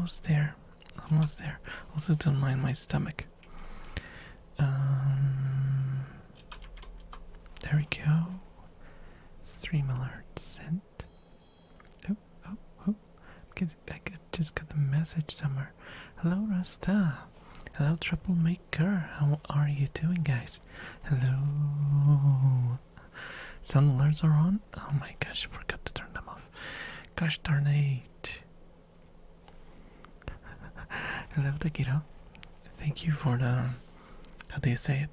almost there. Almost there. Also, don't mind my stomach. There we go. Stream alert sent. Oh. I just got a message somewhere. Hello, Rasta. Hello, Troublemaker. How are you doing, guys? Hello. Sound alerts are on? Oh my gosh, I forgot to turn them off. Gosh darn it. Hello, Takiro. Thank you for the... How do you say it?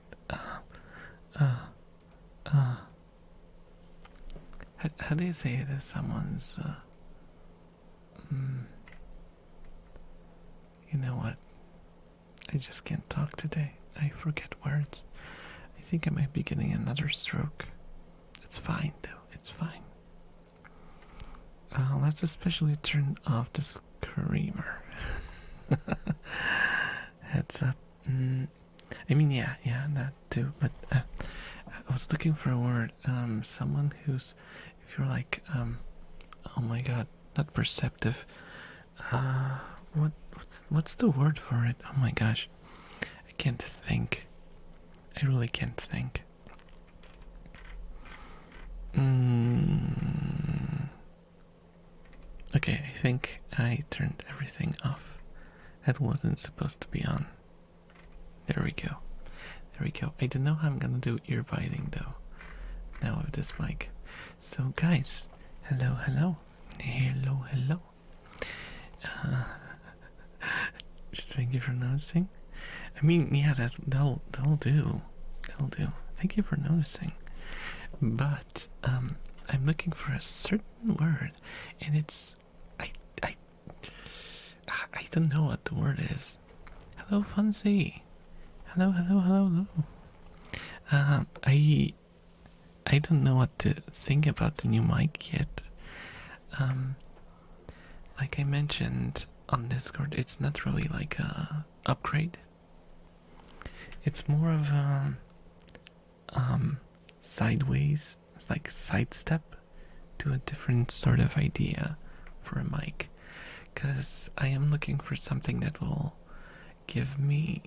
How do you say it if someone's... You know what? I just can't talk today. I forget words. I think I might be getting another stroke. It's fine though, it's fine. Let's especially turn off the screamer. Heads up. I mean, yeah, that too, but I was looking for a word. Someone who's, if you're like, oh my god, not perceptive. What's the word for it? Oh my gosh, I can't think. I really can't think. Okay, I think I turned everything off. That wasn't supposed to be on. There we go. There we go. I don't know how I'm gonna do ear biting though. Now with this mic. So guys, hello. Just thank you for noticing. I mean, yeah, that'll do. That'll do. Thank you for noticing. But I'm looking for a certain word, and it's I don't know what the word is. Hello, Funzy. Hello. I don't know what to think about the new mic yet. Like I mentioned on Discord, it's not really like a upgrade. It's more of a sideways, it's like sidestep to a different sort of idea for a mic. Because I am looking for something that will give me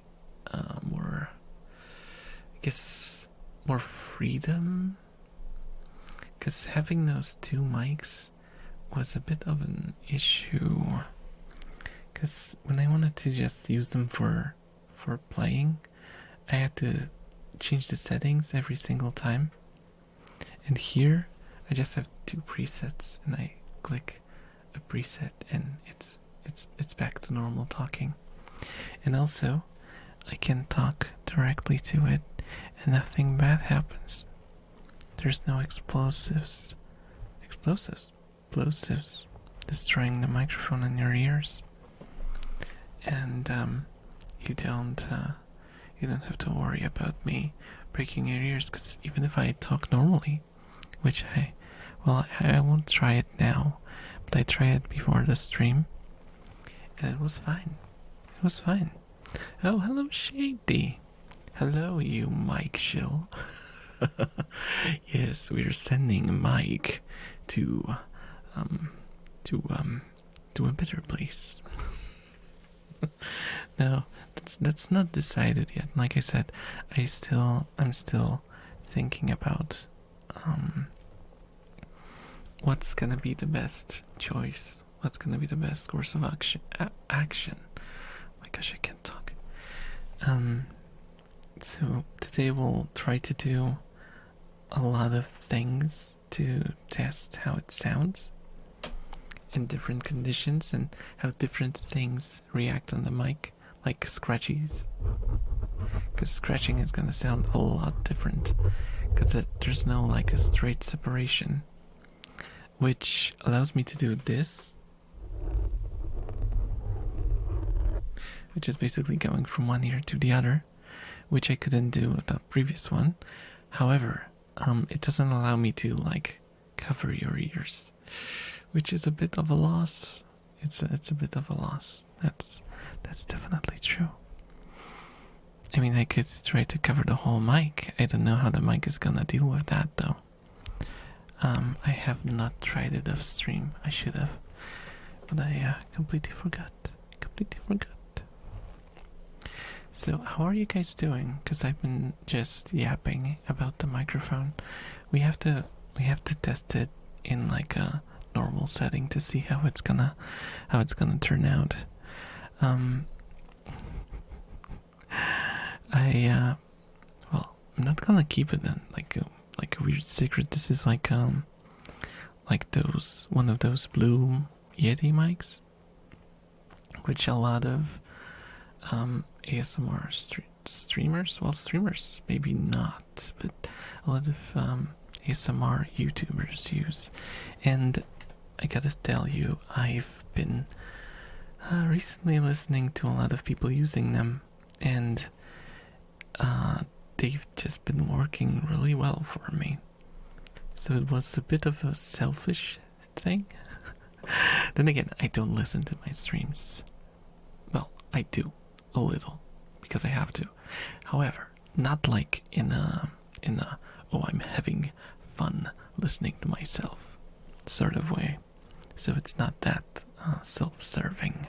more, I guess, more freedom. Because having those two mics was a bit of an issue. Because when I wanted to just use them for playing, I had to change the settings every single time. And here, I just have two presets, and I click a preset, and it's back to normal talking. And also, I can talk directly to it, and nothing bad happens. There's no explosives destroying the microphone in your ears, and you don't have to worry about me breaking your ears. Because even if I talk normally, which I won't try it now, but I tried it before the stream, and it was fine. It was fine. Oh, hello, Shady. Hello, you Mike shill. Yes, we're sending Mike to a better place. No, that's not decided yet. Like I said, I'm still thinking about what's gonna be the best choice. What's gonna be the best course of action? Oh my gosh, I can't talk. So today we'll try to do a lot of things to test how it sounds in different conditions and how different things react on the mic, like scratchies. Because scratching is gonna sound a lot different, because there's no like a straight separation, which allows me to do this, which is basically going from one ear to the other, which I couldn't do with the previous one. However, it doesn't allow me to like cover your ears, which is a bit of a loss. It's a bit of a loss. That's definitely true. I mean, I could try to cover the whole mic. I don't know how the mic is gonna deal with that though. I have not tried it off stream. I should have, but I completely forgot. completely forgot. So, how are you guys doing? Because I've been just yapping about the microphone. We have to test it in like a normal setting to see how it's gonna turn out. Well, I'm not gonna keep it in like a weird secret. This is like those one of those blue Yeti mics, which a lot of ASMR streamers, well, streamers maybe not, but a lot of ASMR YouTubers use. And I gotta tell you, I've been recently listening to a lot of people using them, and they've just been working really well for me. So it was a bit of a selfish thing. Then again, I don't listen to my streams. Well, I do a little because I have to. However, not like in a oh, I'm having fun listening to myself sort of way. So it's not that self-serving.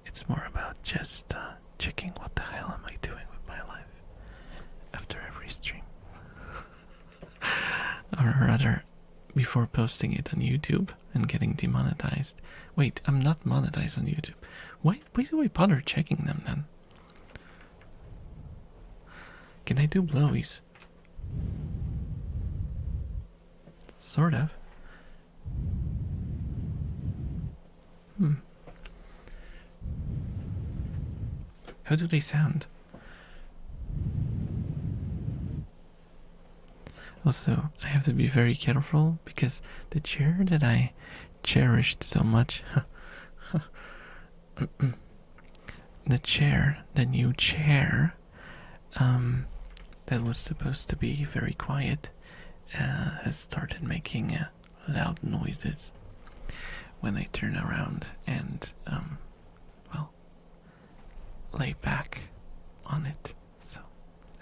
It's more about just checking what the hell am I doing with my life after every stream. Or rather, before posting it on YouTube and getting demonetized. Wait, I'm not monetized on YouTube. Why do I bother checking them then? Can I do blowies? Sort of. How do they sound? Also, I have to be very careful because the chair that I cherished so much, the new chair, that was supposed to be very quiet, has started making loud noises when I turn around and, well, lay back on it. So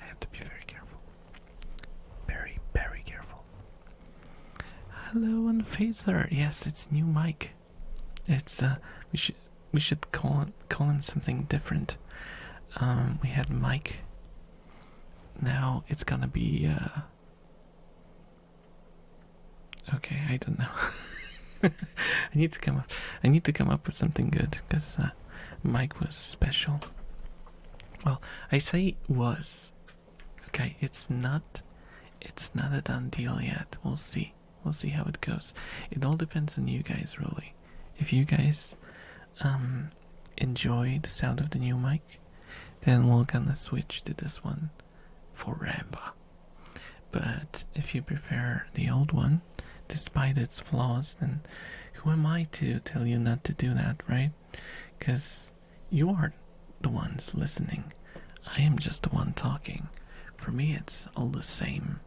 I have to be very careful. Very, very careful. Hello, Unphaser. Yes, it's new mic. It's we should call him something different. We had Mike. Now it's gonna be okay, I don't know. I need to come up with something good because Mike was special. Well, I say was. Okay, it's not a done deal yet. We'll see. We'll see how it goes. It all depends on you guys, really. If you guys enjoy the sound of the new mic, then we're gonna switch to this one forever. But if you prefer the old one, despite its flaws, then who am I to tell you not to do that, right? Because you are the ones listening. I am just the one talking. For me, it's all the same.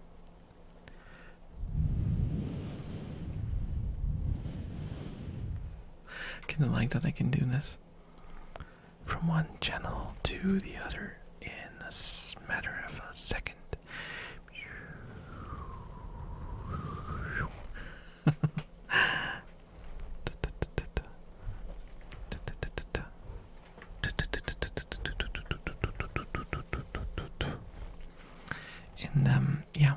Kind of like that I can do this from one channel to the other in a matter of a second. And yeah,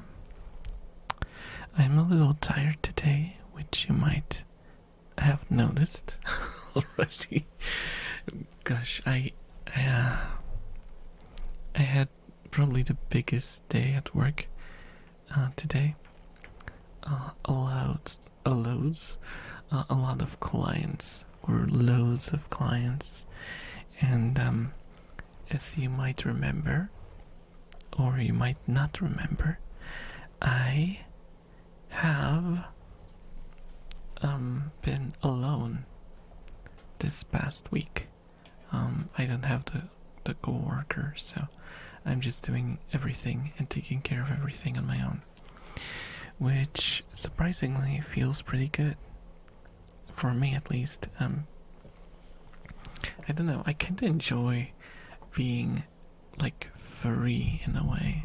I'm a little tired today, which you might have noticed already. Gosh, I had probably the biggest day at work today. A lot of clients, or loads of clients, and as you might remember, or you might not remember, I have been alone this past week. I don't have the co-worker, so I'm just doing everything and taking care of everything on my own, which surprisingly feels pretty good, for me at least. I don't know, I kinda enjoy being like free in a way.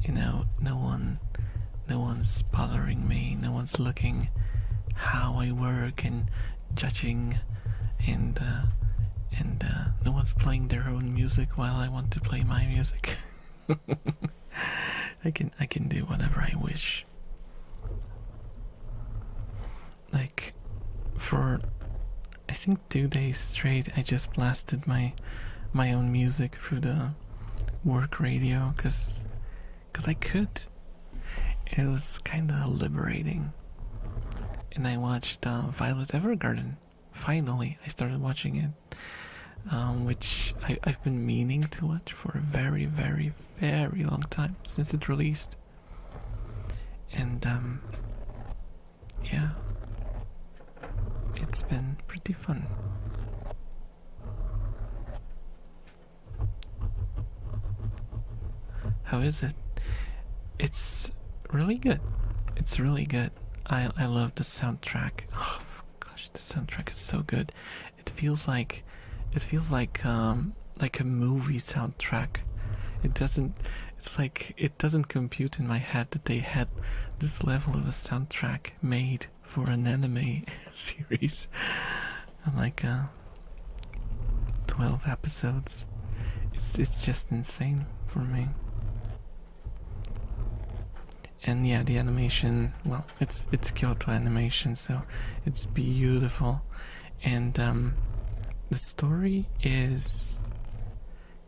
You know, no one's bothering me, no one's looking how I work and judging and no one's playing their own music while I want to play my music. I can do whatever I wish. Like, for I think 2 days straight, I just blasted my own music through the work radio, cause I could. It was kind of liberating. And I watched Violet Evergarden. Finally, I started watching it, which I've been meaning to watch for a very, very, very long time since it released. And yeah, it's been pretty fun. How is it? It's really good. It's really good. I love the soundtrack. Oh gosh, the soundtrack is so good. It feels like a movie soundtrack. It doesn't. It's like it doesn't compute in my head that they had this level of a soundtrack made for an anime series. Like 12 episodes. It's just insane for me. And yeah, the animation, well, it's Kyoto animation, so it's beautiful. And the story is,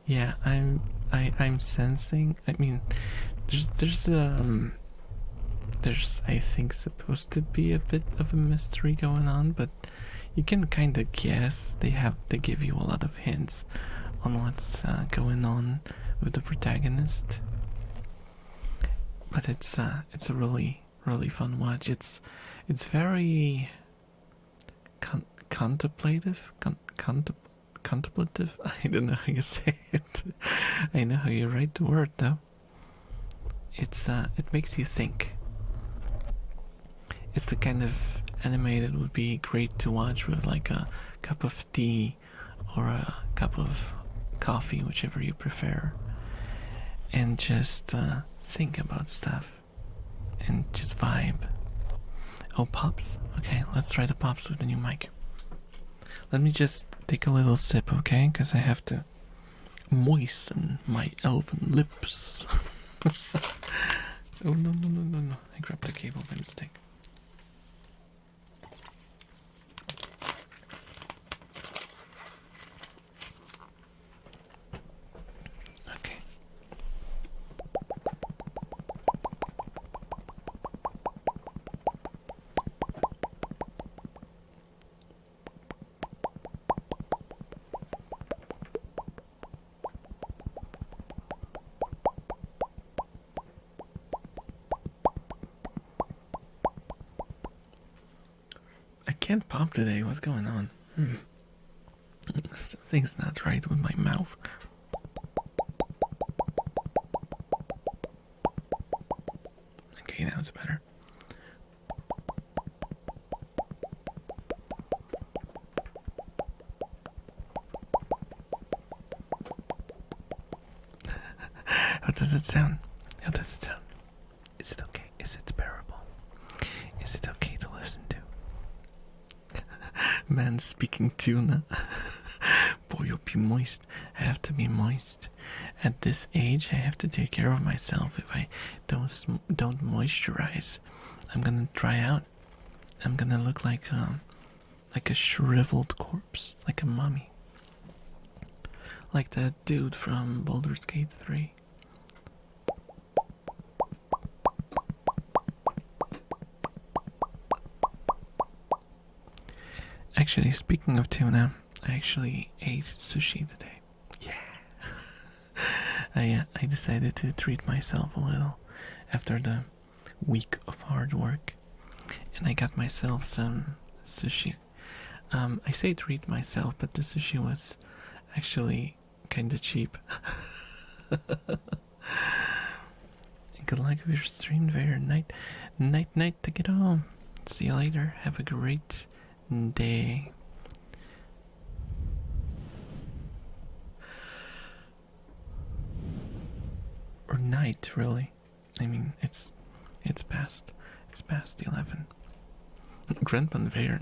yeah, I'm sensing. I mean, there's I think supposed to be a bit of a mystery going on, but you can kind of guess. They give you a lot of hints on what's going on with the protagonist. But it's a really, really fun watch. It's very contemplative. Contemplative. I don't know how you say it. I know how you write the word though. It makes you think. It's the kind of anime that would be great to watch with like a cup of tea or a cup of coffee, whichever you prefer, and just think about stuff and just vibe. Oh, pops? Okay, let's try the pops with the new mic. Let me just take a little sip, okay? Because I have to moisten my elven lips. Oh, no. I grabbed the cable by mistake. Okay. I can't pop today. What's going on? Something's not right with my mouth. Okay, that was better. How does it sound? How does it sound? Is it okay? Is it bearable? Is it okay to listen to? Man speaking tuna. Boy, you'll be moist. I have to be moist. At this age, I have to take care of myself. If I don't moisturize, I'm gonna dry out. I'm gonna look like a shriveled corpse, like a mummy, like that dude from Baldur's Gate 3. Actually, speaking of tuna, I actually ate sushi today. Yeah. I decided to treat myself a little after the week of hard work, and I got myself some sushi. I say treat myself, but the sushi was actually kinda cheap. Good luck with your stream there. Night. Take it home. See you later. Have a great day. Or night, really. I mean, it's past 11. Grandpa Bear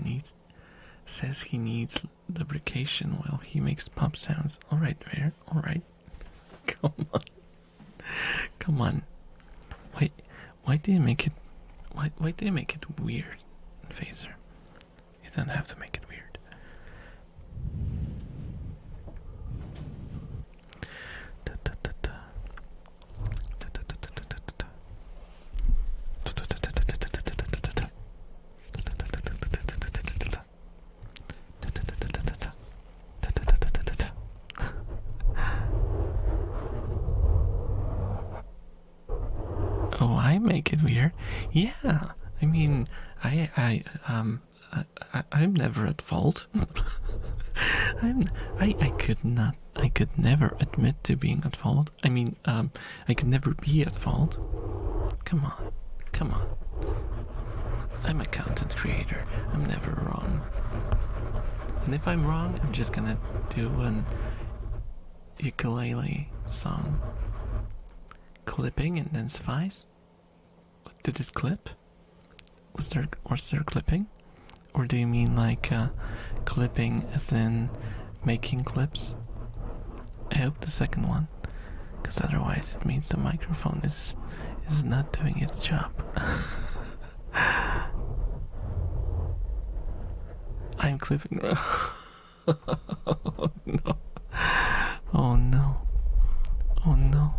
says he needs lubrication while he makes pop sounds. Alright, Rare, alright. Come on. Come on. Why do you make it why do you make it weird, Phaser? You don't have to make it weird. Oh, I make it weird. Yeah. I mean, I'm never at fault. I could never admit to being at fault. I mean, I could never be at fault. Come on, come on. I'm a content creator. I'm never wrong. And if I'm wrong, I'm just gonna do an ukulele song. Clipping and then suffice? Did it clip? Was there clipping? Or do you mean like clipping as in making clips? I hope the second one, because otherwise it means the microphone is not doing its job. I'm clipping. Oh no! Oh no! Oh no!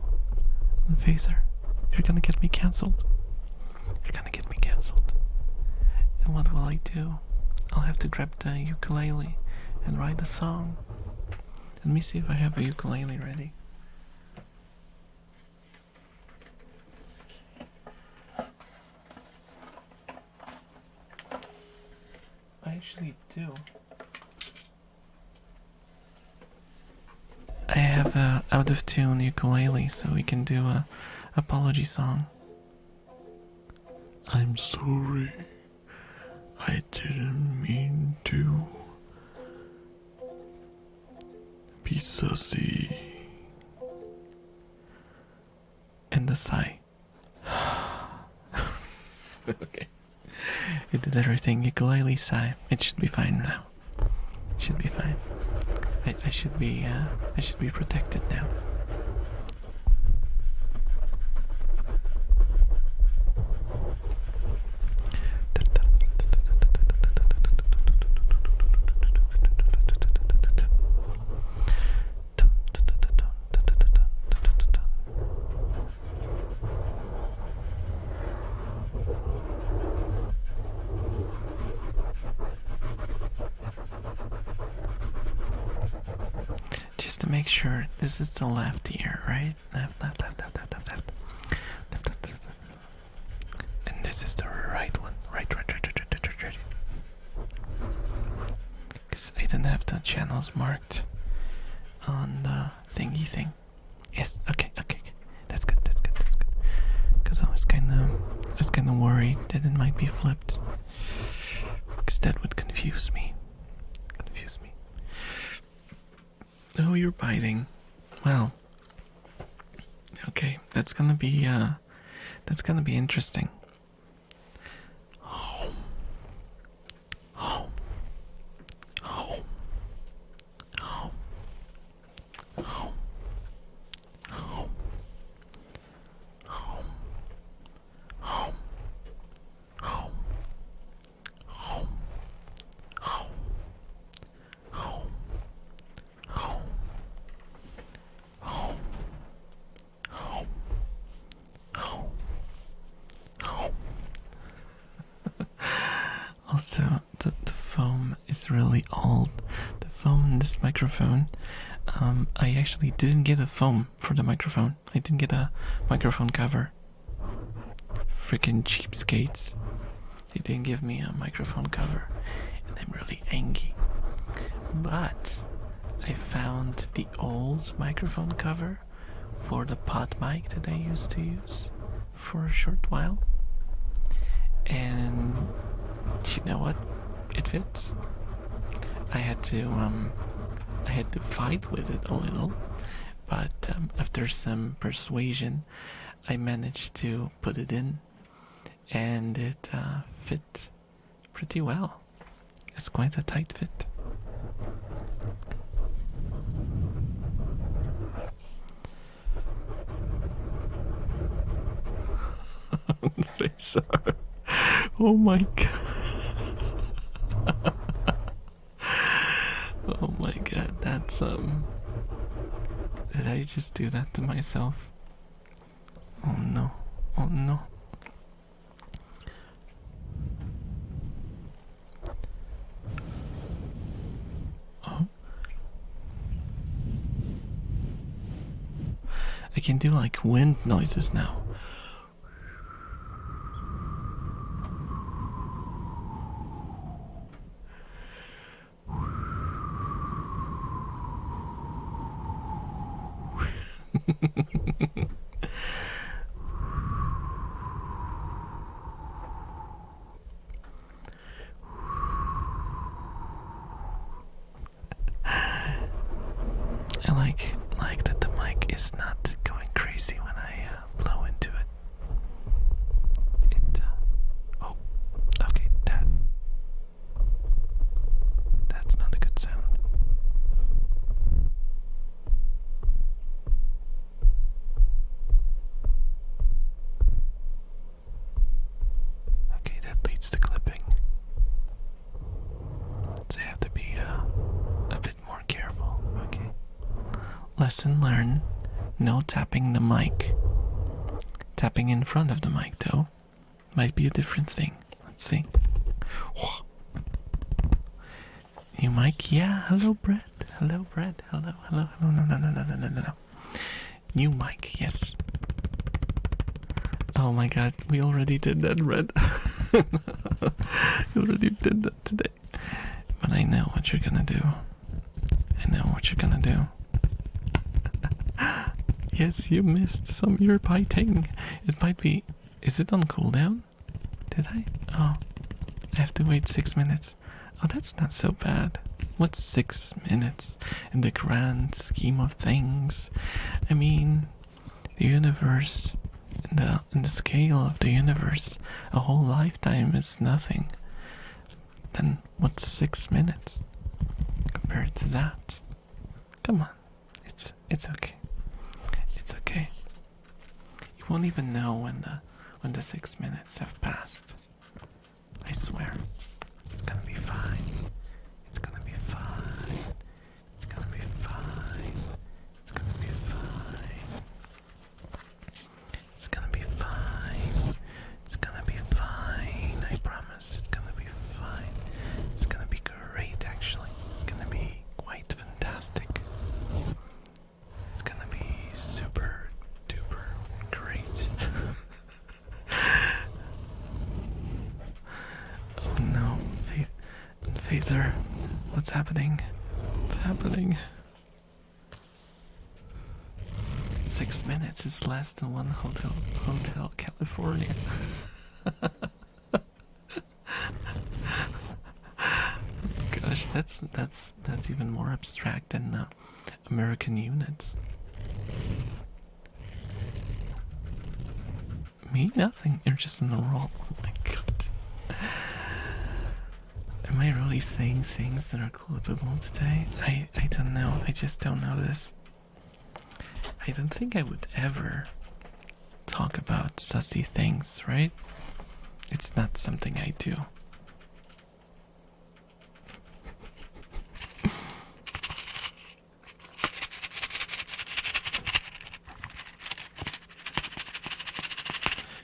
Phaser, you're gonna get me cancelled. You're gonna get me cancelled. And what will I do? I'll have to grab the ukulele and write a song. Let me see if I have a ukulele ready. I actually do. I have a out of tune ukulele, so we can do a apology song. I'm sorry. I didn't mean to be sussy. And the sigh. Okay. It did everything. Ukulele sigh. It should be fine now. It should be fine. I should be protected now. Just to make sure, this is the left ear, right? Left. And this is the right one. Right. Because I don't have the channels marked on the thingy thing. Yes, okay. That's good. Because I was kind of worried that it might be flipped. Because that would confuse me. Oh, you're biting. Well, okay, that's gonna be interesting. Also, the foam is really old. The foam in this microphone, I actually didn't get a foam for the microphone. I didn't get a microphone cover. Freaking cheapskates. They didn't give me a microphone cover, and I'm really angry. But I found the old microphone cover for the pod mic that I used to use for a short while. And you know what? It fits. I had to fight with it a little, but after some persuasion, I managed to put it in, and it fit pretty well. It's quite a tight fit. Facer. Oh my god. Oh my god, that's did I just do that to myself? Oh no. Oh no. Oh. I can do like wind noises now. I like that the mic is not going crazy when I blow into it. Oh, okay, that's not a good sound. Okay, that leads to clipping. So you have to be a bit more careful, okay? Lesson learned. No tapping the mic. Tapping in front of the mic, though, might be a different thing. Let's see. New mic? Yeah, hello, Brett. Hello, Brett. Hello. No. New mic, yes. Oh my god, we already did that, Brett. We already did that today. But I know what you're gonna do. Yes, you missed some ear biting. It might be. Is it on cooldown? Did I? Oh, I have to wait 6 minutes. Oh, that's not so bad. What's 6 minutes in the grand scheme of things? I mean, the universe, in the scale of the universe, a whole lifetime is nothing. Then what's 6 minutes compared to that? Come on, it's okay. It's okay. You won't even know when the 6 minutes have passed. I swear. It's gonna be fine. It's gonna be fine. It's gonna be fine. It's gonna be fine. It's gonna be fine. It's gonna be fine. I promise. It's gonna be fine. It's gonna be great, actually. It's gonna be quite fantastic. It's gonna be super duper great. Oh no, Phaser, what's happening? What's happening? 6 minutes is less than one hotel California. Gosh, that's even more abstract than American units. Me? Nothing. You're just in the role. Oh my god. Am I really saying things that are clippable today? I don't know. I just don't know this. I don't think I would ever talk about sussy things, right? It's not something I do.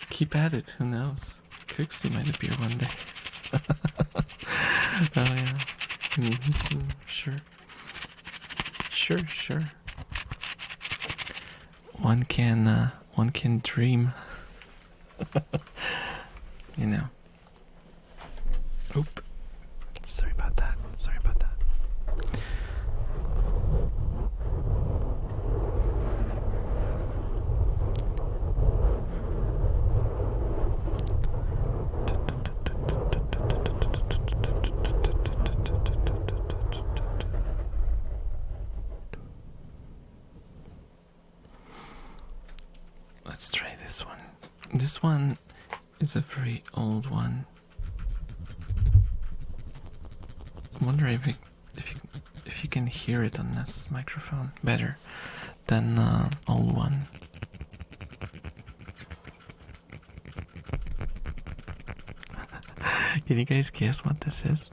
Keep at it, who knows? Cooksy might appear one day. Oh yeah. Sure. One can dream. You know. Oop. Sorry about that. Let's try this one. This one is a very old one. I wonder if if you can hear it on this microphone better than the old one. Can you guys guess what this is?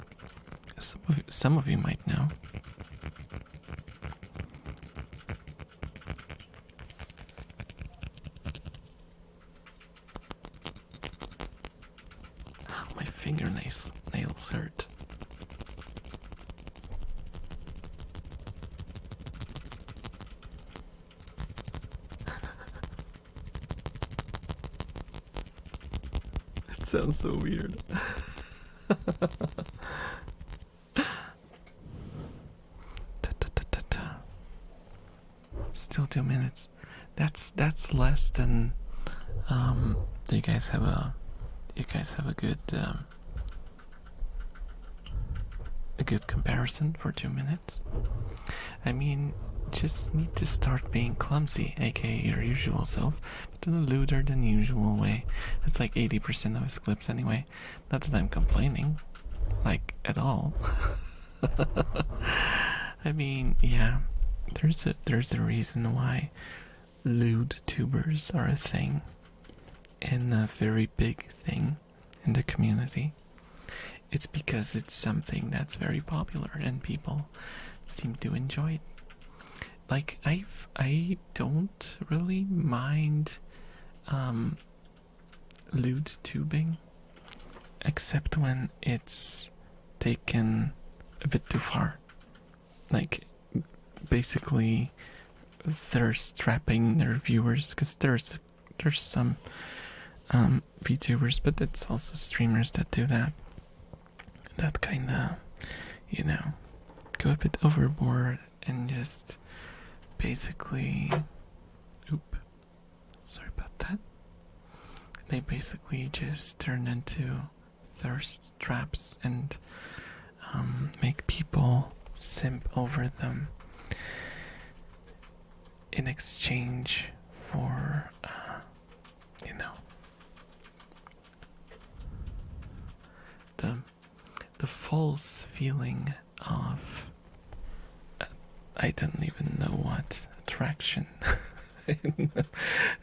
Some of you might know. My fingernails hurt. It sounds so weird. Still 2 minutes. That's less than. Do you guys have a good comparison for 2 minutes? I mean, just need to start being clumsy, aka your usual self, but in a looter than usual way. That's like 80% of his clips anyway. Not that I'm complaining, like, at all. I mean, yeah, there's a reason why lewd tubers are a thing, and a very big thing in the community. It's because it's something that's very popular and people seem to enjoy it. Like, I don't really mind lewd tubing, except when it's taken a bit too far. Like, basically thirst trapping their viewers, because there's some VTubers, but it's also streamers that do that. That kind of, go a bit overboard and just basically, sorry about that. They basically just turn into thirst traps and make people simp over them in exchange for, the false feeling of I don't even know what attraction. I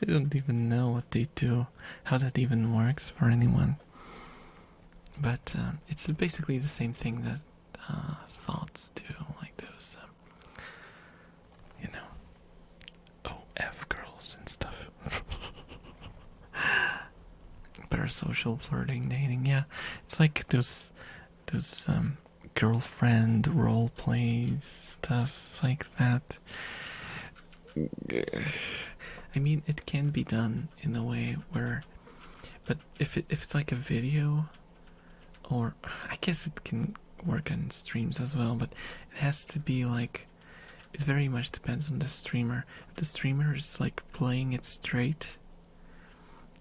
don't even know what they do, how that even works for anyone. But it's basically the same thing that thoughts do, like those, OF girls and stuff. Parasocial flirting, dating, yeah. It's like those girlfriend role plays, stuff like that. I mean, it can be done in a way where, but if it's like a video, or I guess it can work on streams as well, but it has to be like, it very much depends on the streamer. If the streamer is like playing it straight,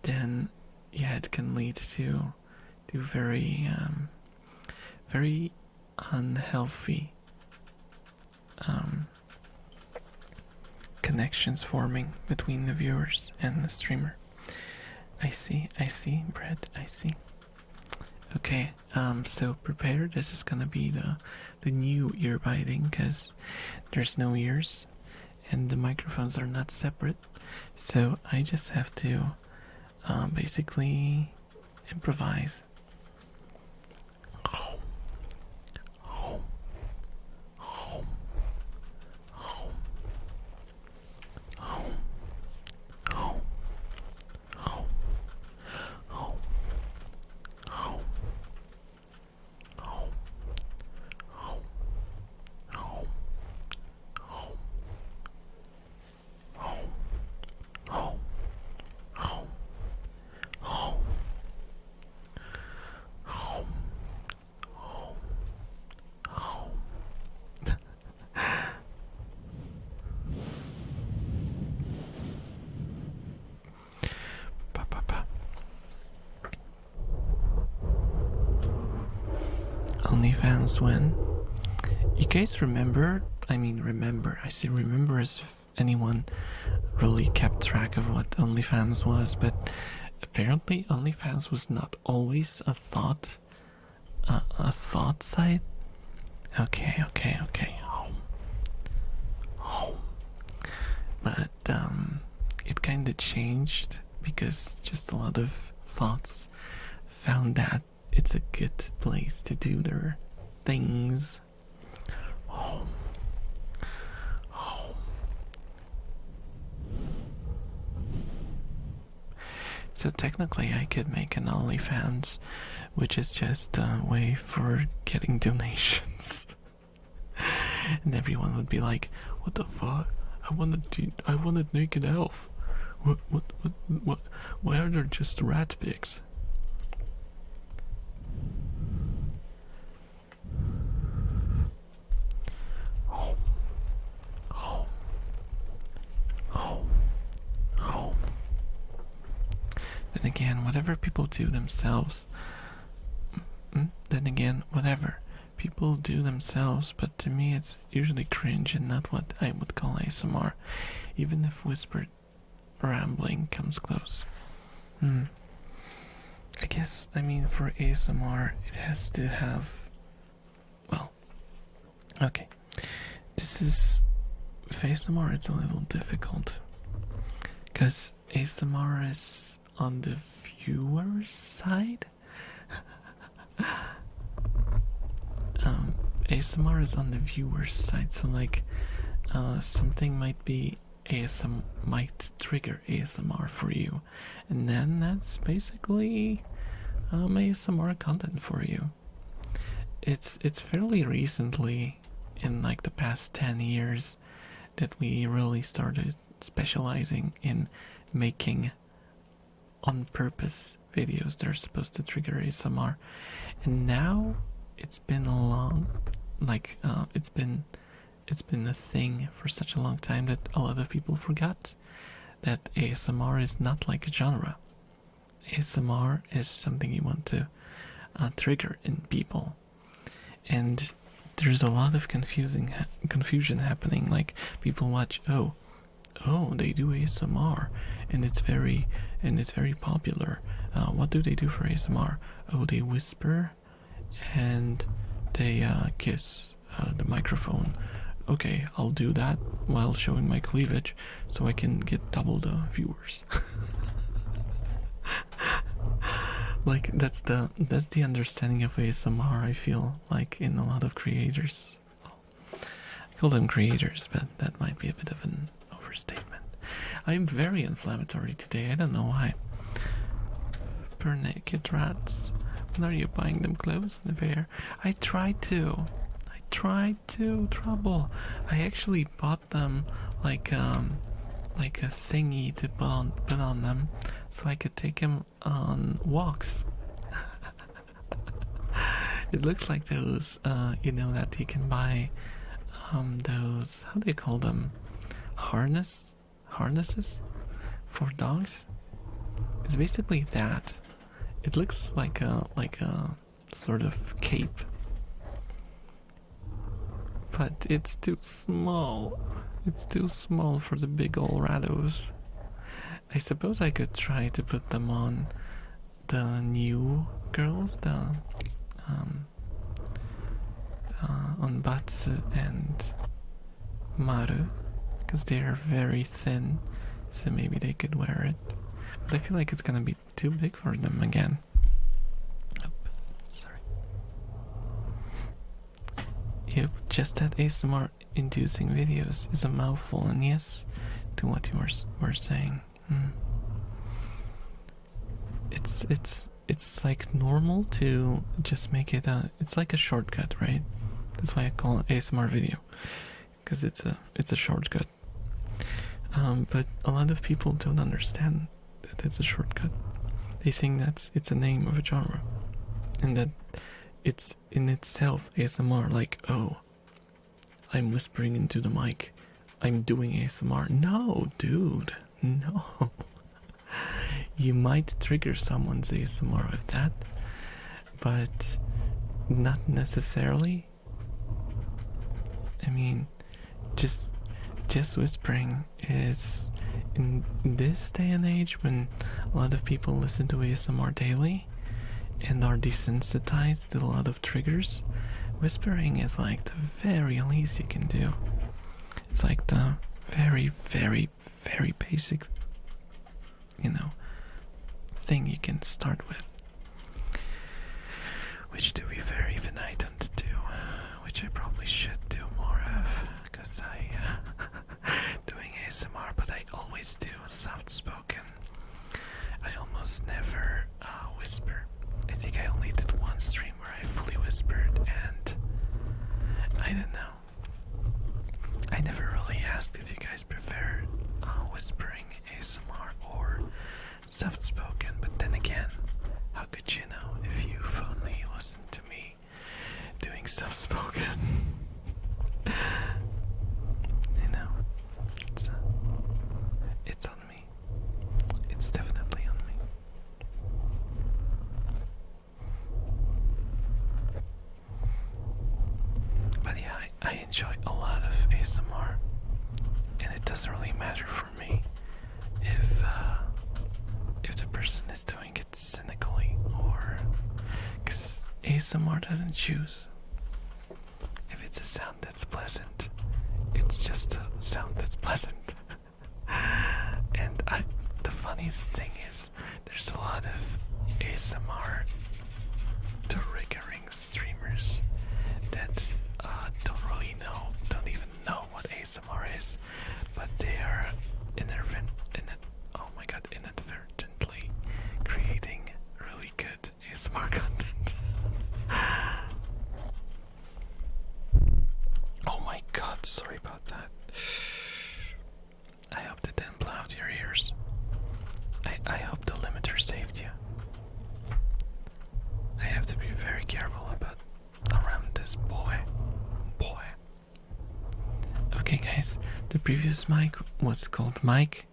then yeah, it can lead to very very unhealthy connections forming between the viewers and the streamer. I see, Brett, I see. Okay, so prepare. This is gonna be the new ear biting, because there's no ears and the microphones are not separate, so I just have to basically improvise. OnlyFans when? You guys remember? I say remember as if anyone really kept track of what OnlyFans was, but apparently OnlyFans was not always a thought site. Okay. But it kind of changed because just a lot of thoughts found that it's a good place to do their things. Home. So technically I could make an OnlyFans, which is just a way for getting donations. And everyone would be like, what the fuck? I wanted naked elf. What? Why are there just rat pigs? Then again, whatever people do themselves. Then again, whatever people do themselves, but to me it's usually cringe and not what I would call ASMR, even if whispered rambling comes close. I guess, I mean, for ASMR, it has to have. Well, okay. This is. With ASMR, it's a little difficult. Because ASMR is on the viewer's side. ASMR is on the viewer's side, so like something might trigger ASMR for you, and then that's basically ASMR content for you. It's fairly recently, in like the past 10 years, that we really started specializing in making on purpose videos that are supposed to trigger ASMR, and now it's been a long, it's been a thing for such a long time that a lot of people forgot that ASMR is not like a genre. ASMR is something you want to trigger in people, and there's a lot of confusion happening. Like, people watch, oh, they do ASMR, and it's very popular. What do they do for ASMR? Oh, they whisper and they kiss the microphone. Okay, I'll do that while showing my cleavage so I can get double the viewers. Like, that's the understanding of ASMR, I feel like, in a lot of creators. Well, I call them creators, but that might be a bit of an overstatement. I'm very inflammatory today, I don't know why. Per naked rats. When are you buying them clothes, Nevair? I tried to, Trouble. I actually bought them like a thingy to put on them, so I could take them on walks. It looks like those, that you can buy, those, how do you call them? Harnesses for dogs? It's basically that. It looks like a sort of cape, but it's too small. It's too small for the big ol' rattos. I suppose I could try to put them on the new girls, on Batsu and Maru, because they are very thin, so maybe they could wear it. But I feel like it's gonna be too big for them again. Sorry. Yep, just that ASMR inducing videos is a mouthful, and yes, to what you were saying. It's like normal to just make it it's like a shortcut, right? That's why I call it ASMR video, because it's a shortcut. But a lot of people don't understand that it's a shortcut. They think it's a name of a genre, and that it's in itself ASMR. Like, oh, I'm whispering into the mic, I'm doing ASMR. No, dude, no. You might trigger someone's ASMR with that, but not necessarily. I mean, just whispering is, in this day and age when a lot of people listen to ASMR daily and are desensitized to a lot of triggers, whispering is like the very least you can do. It's like the very, very, very basic, thing you can start with. Which, to be fair, even I don't do. Which I probably should do more of. Because doing ASMR, but I always do soft spoken. I almost never whisper. I think I only did one stream where I fully whispered, and I don't know. I never really asked if you guys prefer whispering ASMR or soft spoken, but then again, how could you know if you've only listened to me doing soft spoken? It's on me. It's definitely on me. But yeah, I enjoy a lot of ASMR, and it doesn't really matter for me if the person is doing it cynically, or because ASMR doesn't choose. If it's a sound that's pleasant, it's just a sound that's pleasant. And the funniest thing is, there's a lot of ASMR triggering streamers that don't even know what ASMR is, but they are inadvertently creating really good ASMR content. Oh my god, sorry about that. I hope that didn't blow out your ears. I hope the limiter saved you. I have to be very careful around this boy. Okay guys, the previous mic was called Mike.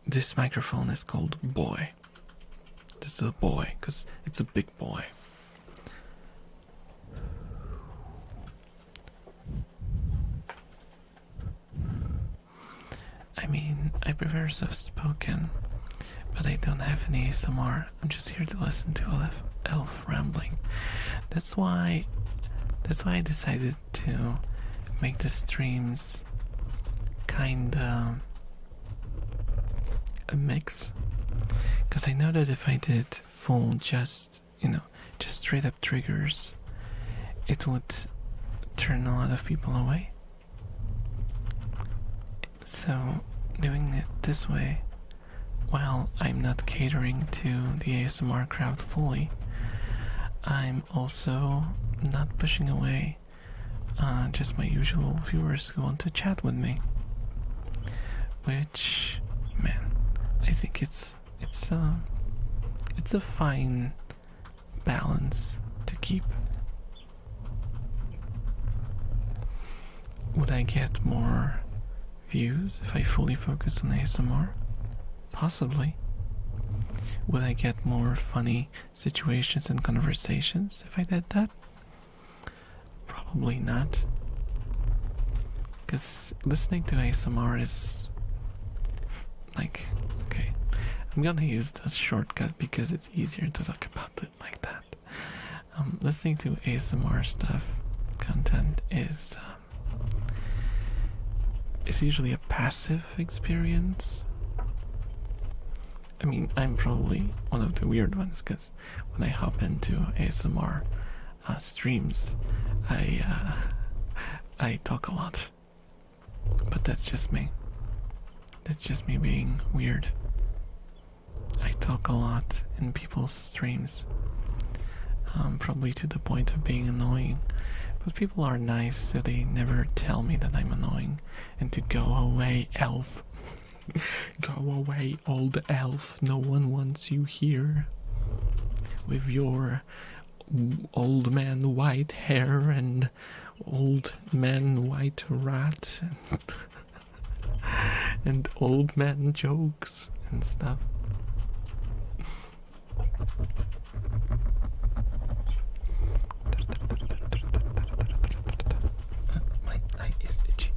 This microphone is called Boy. This is a boy, because it's a big boy. I mean, I prefer soft spoken, but I don't have any ASMR. I'm just here to listen to elf rambling. That's why I decided to make the streams kinda a mix. Because I know that if I did full just straight up triggers, it would turn a lot of people away. So doing it this way, while I'm not catering to the ASMR crowd fully, I'm also not pushing away just my usual viewers who want to chat with me. Which, man, I think it's a fine balance to keep. Would I get more views if I fully focus on ASMR? Possibly. Would I get more funny situations and conversations if I did that? Probably not. Because listening to ASMR is like, okay, I'm gonna use this shortcut because it's easier to talk about it like that. Listening to ASMR content is usually a passive experience. I mean, I'm probably one of the weird ones, because when I hop into ASMR streams, I talk a lot. But that's just me. That's just me being weird. I talk a lot in people's streams. Probably to the point of being annoying. But people are nice, so they never tell me that I'm annoying. And to go away, elf. Go away, old elf. No one wants you here. With your old man white hair and old man white rat. And old man jokes and stuff. My eye is itchy.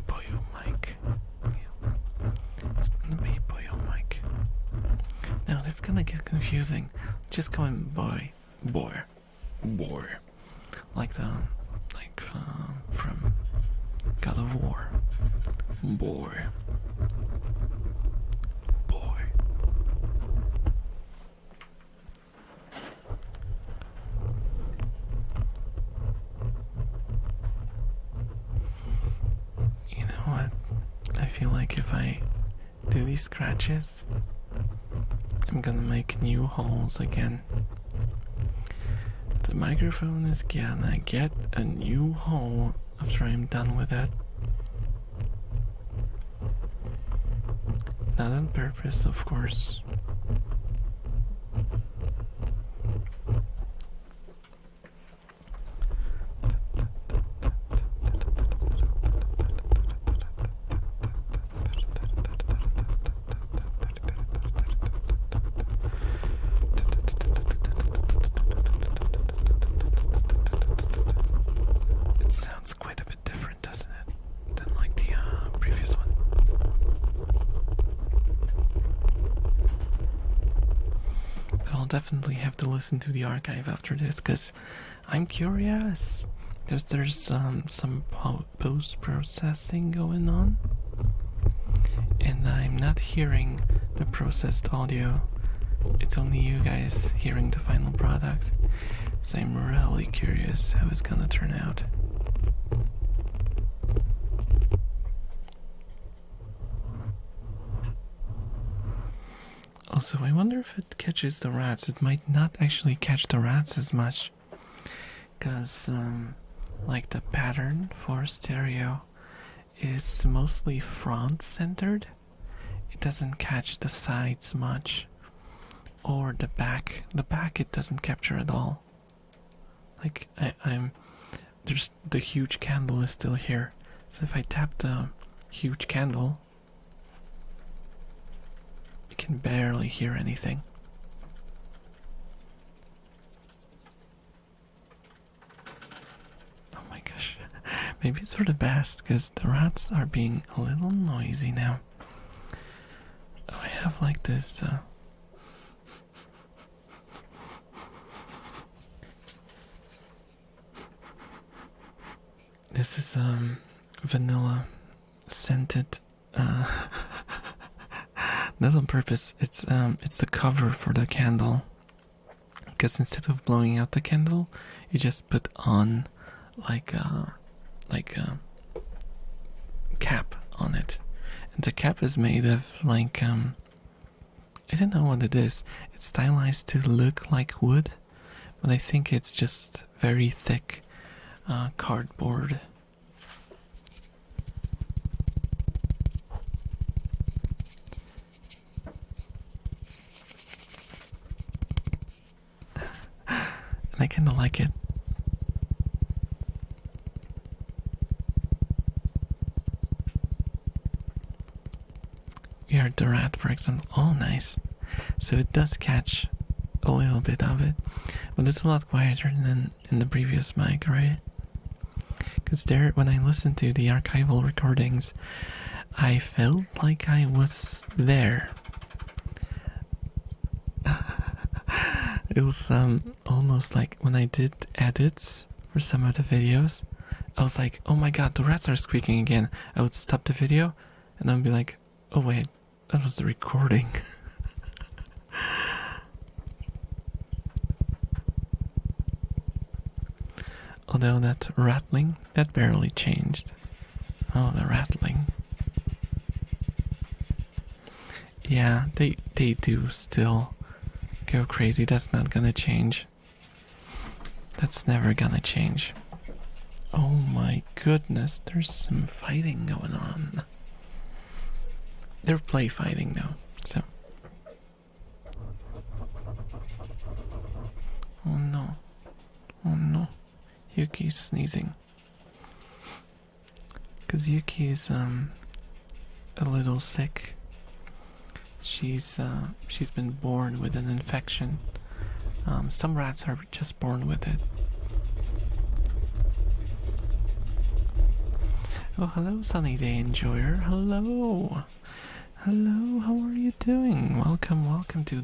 Boy, oh Mike. Yeah. It's gonna be boy oh mic. Now this is gonna get confusing. Just go in boy. Like from God of War. Boy. You know what? I feel like if I do these scratches, I'm gonna make new holes again. The microphone is gonna get a new hole after I'm done with it. Not on purpose, of course. It sounds quite a bit different, doesn't it? Than like the previous one. I'll definitely have to listen to the archive after this because I'm curious. There's some post-processing going on, and I'm not hearing the processed audio. It's only you guys hearing the final product, so I'm really curious how it's gonna turn out. Also, I wonder if it catches the rats. It might not actually catch the rats as much, because like the pattern for stereo is mostly front centered. It doesn't catch the sides much, or the back. The back it doesn't capture at all. Like there's the huge candle is still here, so if I tap the huge candle, you can barely hear anything. Oh my gosh. Maybe it's for the best, because the rats are being a little noisy now. Oh, I have like this this is vanilla scented not on purpose. It's the cover for the candle, because instead of blowing out the candle, you just put on like a cap on it, and the cap is made of like I don't know what it is. It's stylized to look like wood, but I think it's just very thick cardboard. And I kinda like it. We heard the rat, for example. Oh, nice. So it does catch a little bit of it, but it's a lot quieter than in the previous mic, right? Because there, when I listened to the archival recordings, I felt like I was there. It was almost like when I did edits for some of the videos, I was like, oh my god, the rats are squeaking again. I would stop the video and I'd be like, oh wait, that was the recording. Although that rattling, that barely changed. Oh, the rattling. Yeah, they do still go crazy. That's not gonna change. That's never gonna change. Oh my goodness, there's some fighting going on. They're play fighting now, so. Oh no. Oh no. Yuki's sneezing. Cause Yuki's a little sick. She's been born with an infection. Some rats are just born with it. Oh, hello, Sunny Day Enjoyer. Hello. Hello, how are you doing? Welcome to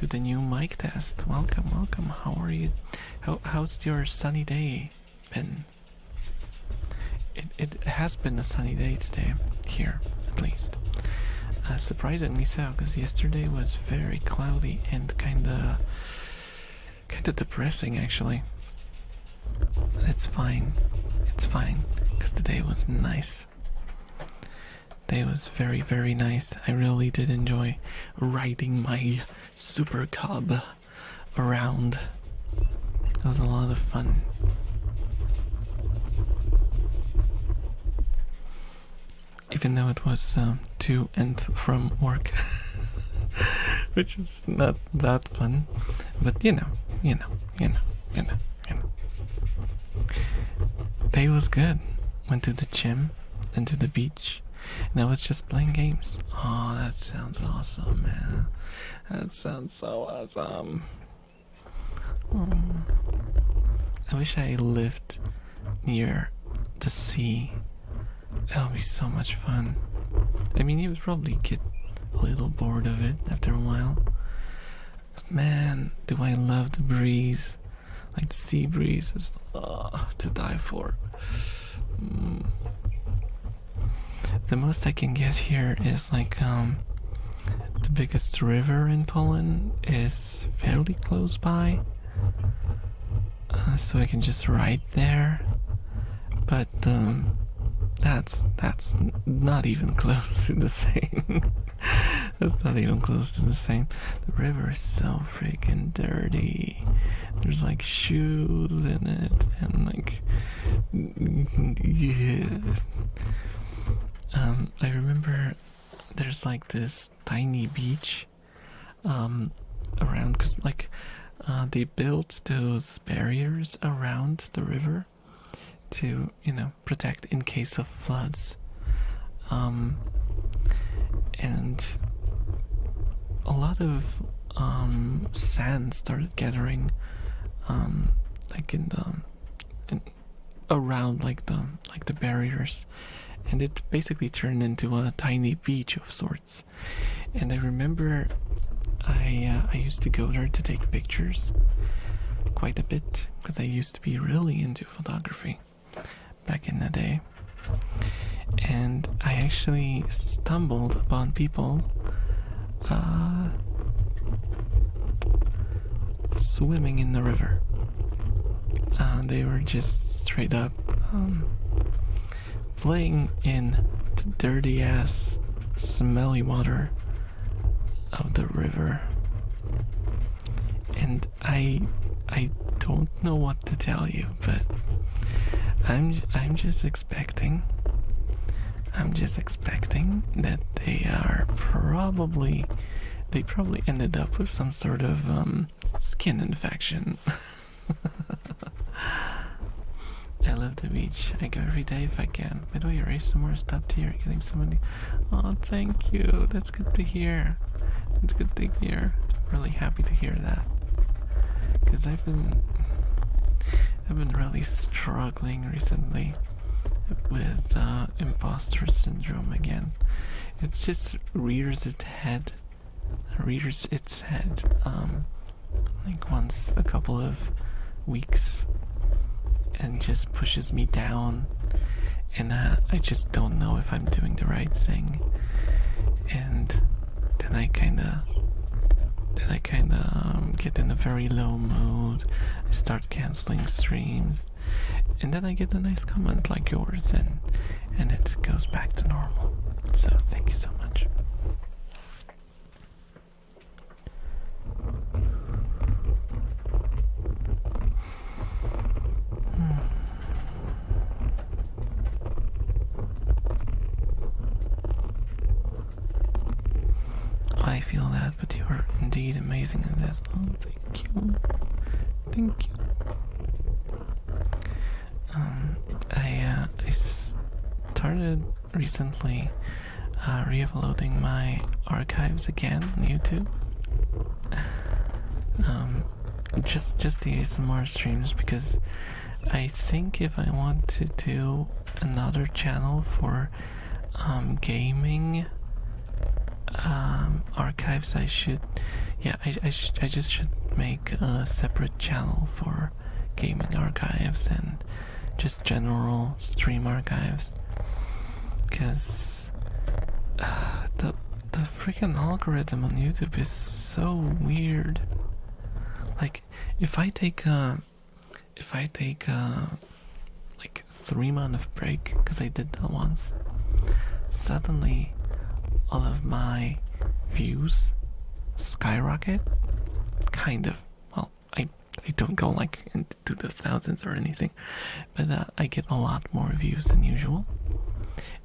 the new mic test. Welcome. How are you? How's your sunny day been? It has been a sunny day today, here at least. Surprisingly so, because yesterday was very cloudy and kinda depressing actually. It's fine, because today was nice. Today was very nice. I really did enjoy riding my super cub around. It was a lot of fun. Even though it was to and from work, which is not that fun, but you know. Day was good. Went to the gym, then to the beach, and I was just playing games. Oh, that sounds awesome, man. That sounds so awesome. I wish I lived near the sea. That would be so much fun. I mean, you would probably get a little bored of it after a while. But man, do I love the breeze. Like the sea breeze is to die for. The most I can get here is like the biggest river in Poland is fairly close by. So I can just ride there. But that's not even close to the same. That's not even close to the same. The river is so freaking dirty. There's like shoes in it and like yeah. I remember there's like this tiny beach around, because like they built those barriers around the river to, protect in case of floods. And a lot of sand started gathering like around like the barriers, and it basically turned into a tiny beach of sorts. And I remember I used to go there to take pictures quite a bit, because I used to be really into photography back in the day. And I actually stumbled upon people swimming in the river. They were just straight up playing in the dirty ass smelly water of the river. And I don't know what to tell you, but I'm just expecting that they probably ended up with some sort of skin infection. I love the beach. I go every day if I can. By the way, your ASMR stopped here. Getting somebody. Oh, thank you. That's good to hear. That's good to hear. Really happy to hear that. Because I've been really struggling recently with imposter syndrome again. It just rears its head like once a couple of weeks, and just pushes me down, and I just don't know if I'm doing the right thing. And then I kinda get in a very low mood. I start canceling streams, and then I get a nice comment like yours, and it goes back to normal. So thank you so much. I feel that, but you are indeed amazing at this. Oh, thank you. Thank you. I started recently re-uploading my archives again on YouTube. Just the ASMR streams, because I think if I want to do another channel for gaming archives, I should, yeah, I just should make a separate channel for gaming archives and just general stream archives, because the freaking algorithm on YouTube is so weird. Like, if I take like 3 month break, because I did that once, suddenly all of my views skyrocket. Kind of. Well, I don't go like into the thousands or anything, but I get a lot more views than usual,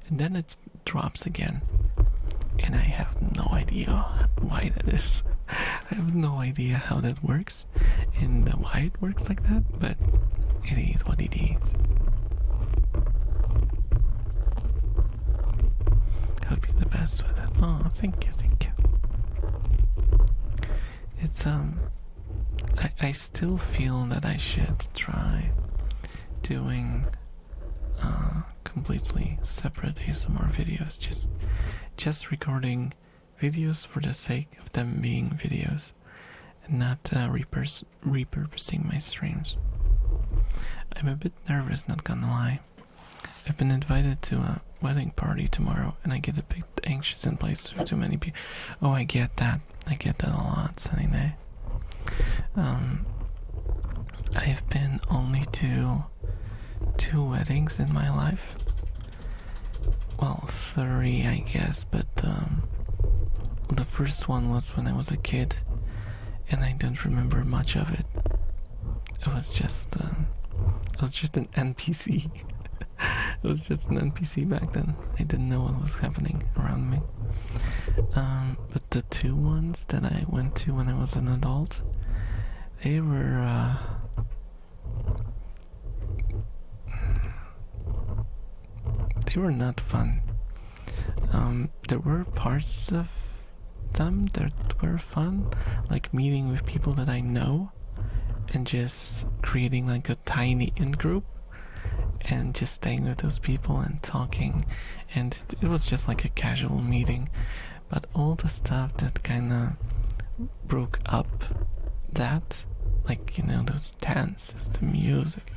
and then it drops again, and I have no idea why that is. I have no idea how that works and why it works like that, but it is what it is. Hope you're the best with it. Oh, thank you. It's I still feel that I should try doing completely separate ASMR videos, just recording videos for the sake of them being videos and not repurposing my streams. I'm a bit nervous, not gonna lie. I've been invited to a wedding party tomorrow, and I get a bit anxious in places with too many people. Oh, I get that a lot, Sunny Day. I've been only to 2 weddings in my life. Well, 3, I guess, but the first one was when I was a kid, and I don't remember much of it. It was just an NPC. It was just an NPC back then. I didn't know what was happening around me. But the 2 ones that I went to when I was an adult, they were not fun. There were parts of them that were fun, like meeting with people that I know and just creating like a tiny in-group and just staying with those people and talking, and it was just like a casual meeting. But all the stuff that kind of broke up that, like, you know, those dances, the music,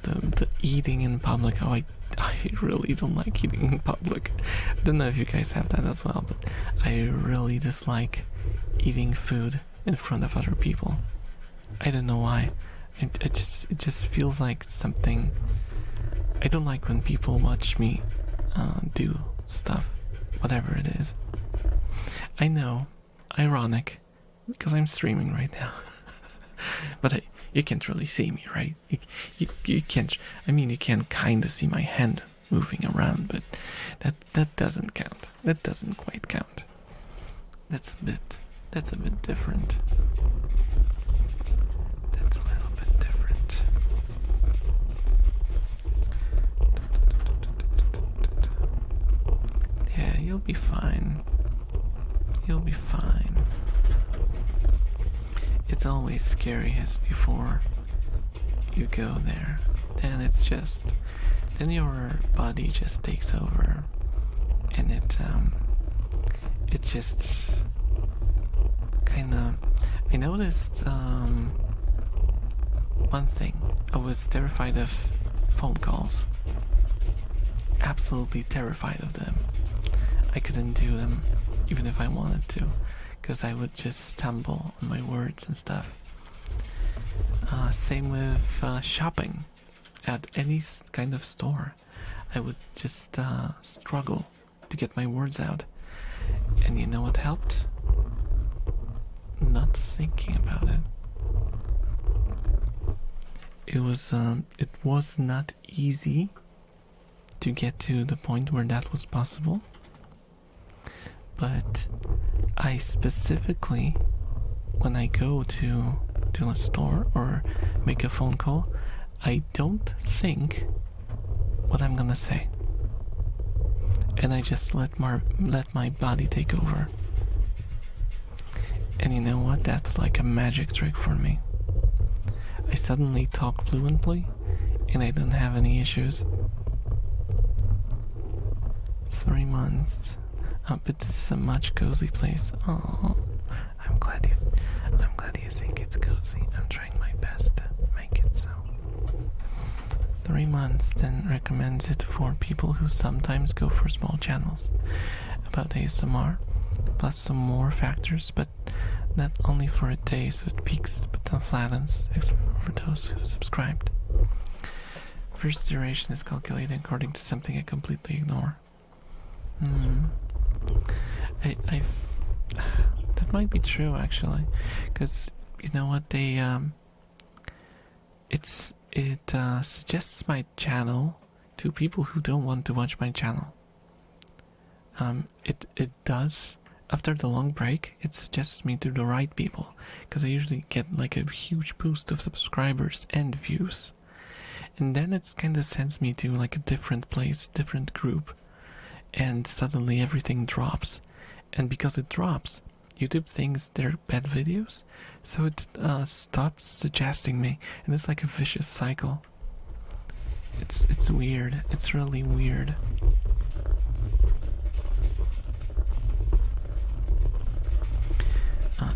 the eating in public. Oh, I really don't like eating in public. I don't know if you guys have that as well, but I really dislike eating food in front of other people. I don't know why. It just feels like something. I don't like when people watch me do stuff, whatever it is. I know, ironic, because I'm streaming right now. But you can't really see me, right? You can't. I mean, you can kind of see my hand moving around, but that doesn't count. That doesn't quite count. That's a bit different. That's a little bit different. Yeah, you'll be fine. You'll be fine. It's always scariest before you go there. Then then your body just takes over, and it just kind of. I noticed one thing. I was terrified of phone calls. Absolutely terrified of them. I couldn't do them even if I wanted to, because I would just stumble on my words and stuff. Same with shopping at any kind of store. I would just struggle to get my words out. And you know what helped? Not thinking about it. It was not easy to get to the point where that was possible. But I specifically, when I go to a store or make a phone call, I don't think what I'm gonna say, and I just let my body take over. And you know what? That's like a magic trick for me. I suddenly talk fluently, and I don't have any issues. 3 months. But this is a much cozy place. Oh, I'm glad you think it's cozy. I'm trying my best to make it so. 3 months then recommends it for people who sometimes go for small channels about ASMR, plus some more factors, but not only for a day, so it peaks but then flattens, except for those who subscribed. First duration is calculated according to something I completely ignore. That might be true actually, because you know what it suggests my channel to people who don't want to watch my channel. It does. After the long break, it suggests me to the right people, because I usually get like a huge boost of subscribers and views. And then it kind of sends me to like a different place, different group, and suddenly everything drops. And because it drops, YouTube thinks they're bad videos, so it stops suggesting me, and it's like a vicious cycle. It's weird. It's really weird.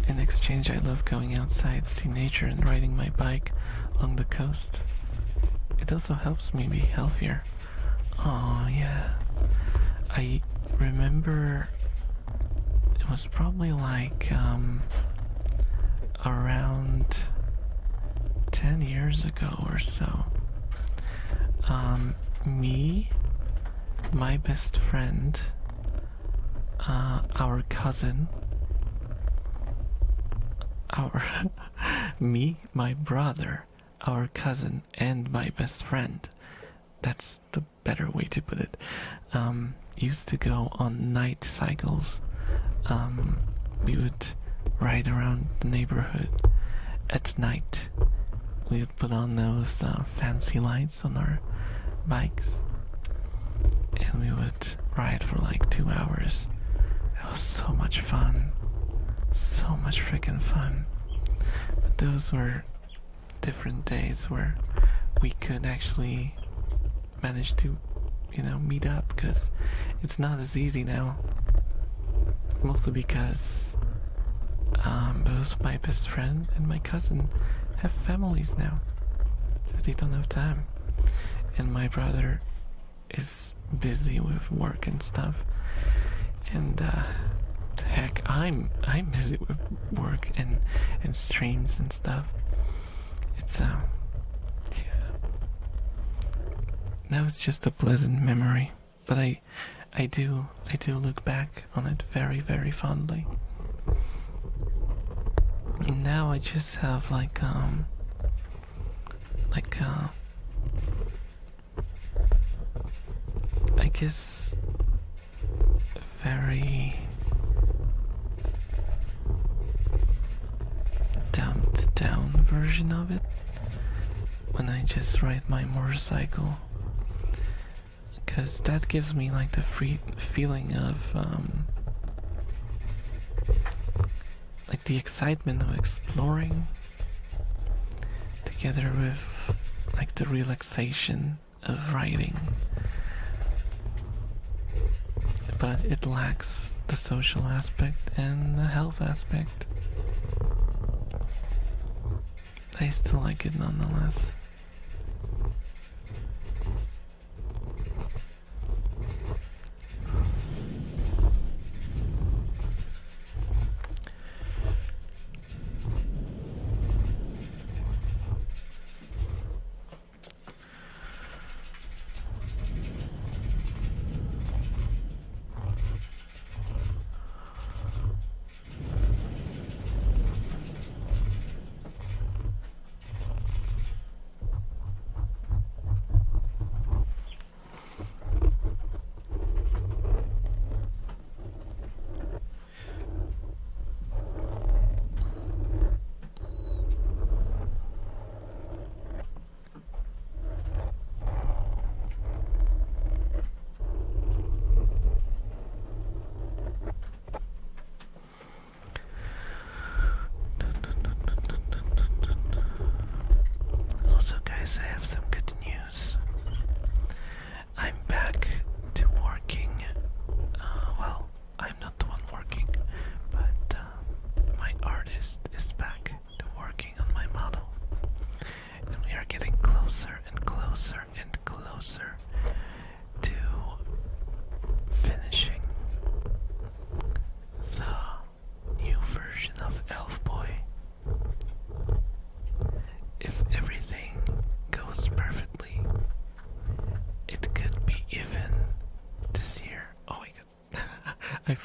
In exchange, I love going outside, see nature, and riding my bike along the coast. It also helps me be healthier. Oh yeah. I remember it was probably like around 10 years ago or so. Me, my best friend, our cousin, me, my brother, our cousin, and my best friend, that's the better way to put it, used to go on night cycles. We would ride around the neighborhood at night. We would put on those fancy lights on our bikes, and we would ride for like 2 hours. It was so much fun. So much freaking fun. But those were different days where we could actually manage to, meet up, because it's not as easy now. Mostly because both my best friend and my cousin have families now, so they don't have time. And my brother is busy with work and stuff. And heck, I'm busy with work and streams and stuff. It's yeah. Now it's just a pleasant memory, but I do look back on it very, very fondly. And now I just have like I guess a very dumbed down version of it when I just ride my motorcycle, because that gives me like the free feeling of like the excitement of exploring, together with like the relaxation of riding. But it lacks the social aspect and the health aspect. I still like it nonetheless.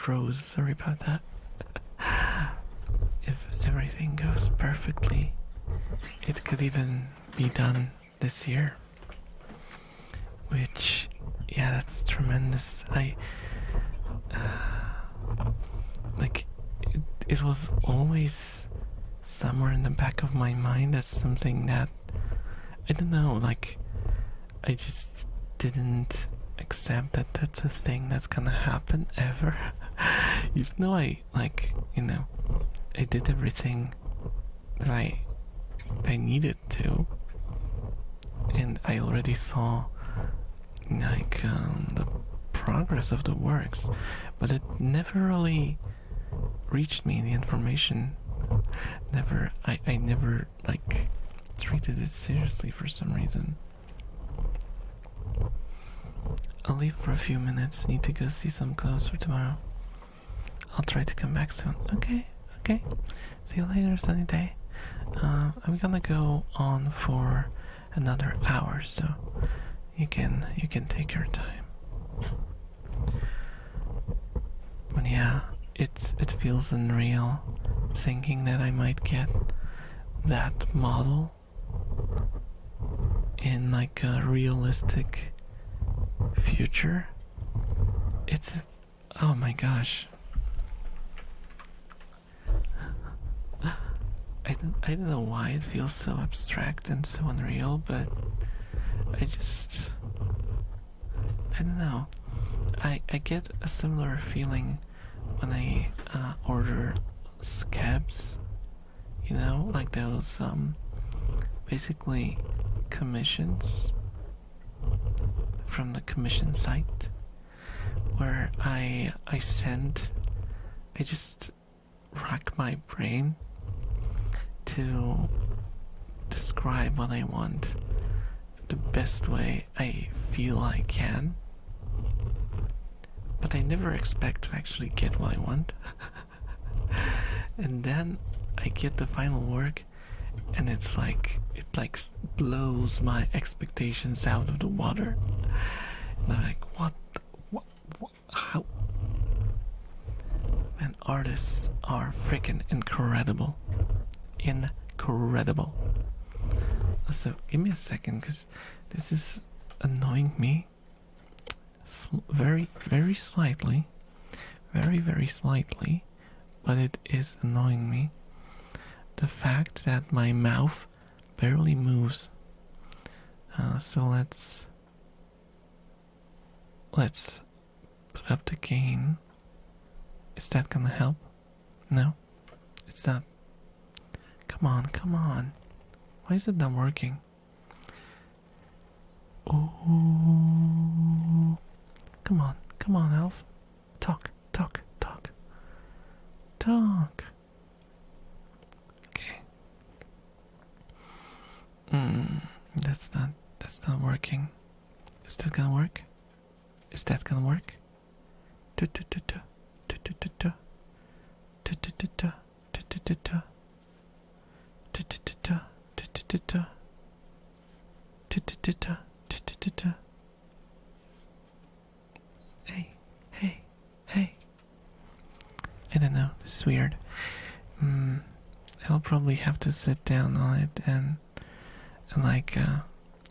froze. Sorry about that. If everything goes perfectly, it could even be done this year. Which, yeah, that's tremendous. Like, it was always somewhere in the back of my mind as something that, I don't know, like, I just didn't accept that that's a thing that's gonna happen ever. Even though I, like, I did everything that I needed to, and I already saw, like, the progress of the works, but it never really reached me, the information. I never, like, treated it seriously for some reason. I'll leave for a few minutes. Need to go see some clothes for tomorrow. I'll try to come back soon. Okay. See you later, sunny day. I'm gonna go on for another hour, so you can take your time. But yeah, it feels unreal thinking that I might get that model in like a realistic future. It's, oh my gosh. I don't know why it feels so abstract and so unreal, but I don't know. I get a similar feeling when I order scabs, like those basically commissions from the commission site, where I just rack my brain to describe what I want the best way I feel I can, but I never expect to actually get what I want. And then I get the final work, and it blows my expectations out of the water. And I'm like, what, how? And artists are freaking incredible. Incredible. So give me a second, because this is annoying me very, very slightly. Very, very slightly. But it is annoying me. The fact that my mouth barely moves. So let's put up the gain. Is that gonna help? No, it's not. Come on. Why is it not working? Oh, come on, Elf. Talk. Okay. That's not working. Is that gonna work? Hey. I don't know, this is weird. I'll probably have to sit down on it and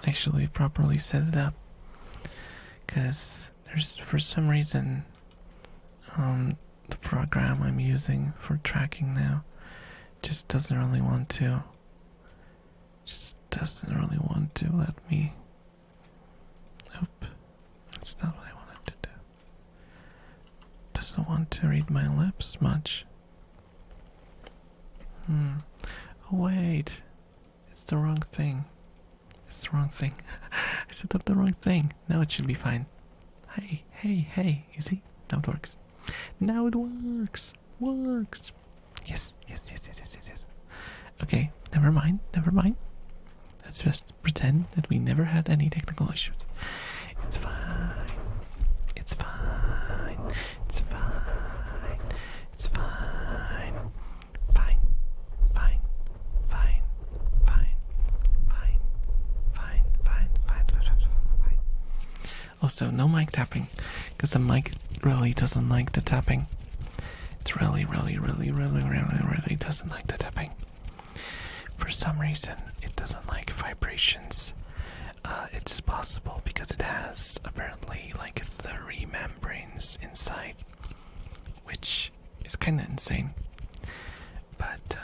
actually properly set it up. Because there's, for some reason, the program I'm using for tracking now just doesn't really want to let me. Nope, that's not what I wanted to do. Doesn't want to read my lips much. Oh wait, it's the wrong thing. I set up the wrong thing. Now it should be fine. Hey, you see? Now it works. Works. Yes. Okay, never mind. Let's just pretend that we never had any technical issues. It's fine. Also, no mic tapping, because the mic really doesn't like the tapping. it really doesn't like the tapping. For some reason, it doesn't like vibrations. It's possible because it has apparently like 3 membranes inside, which is kind of insane. But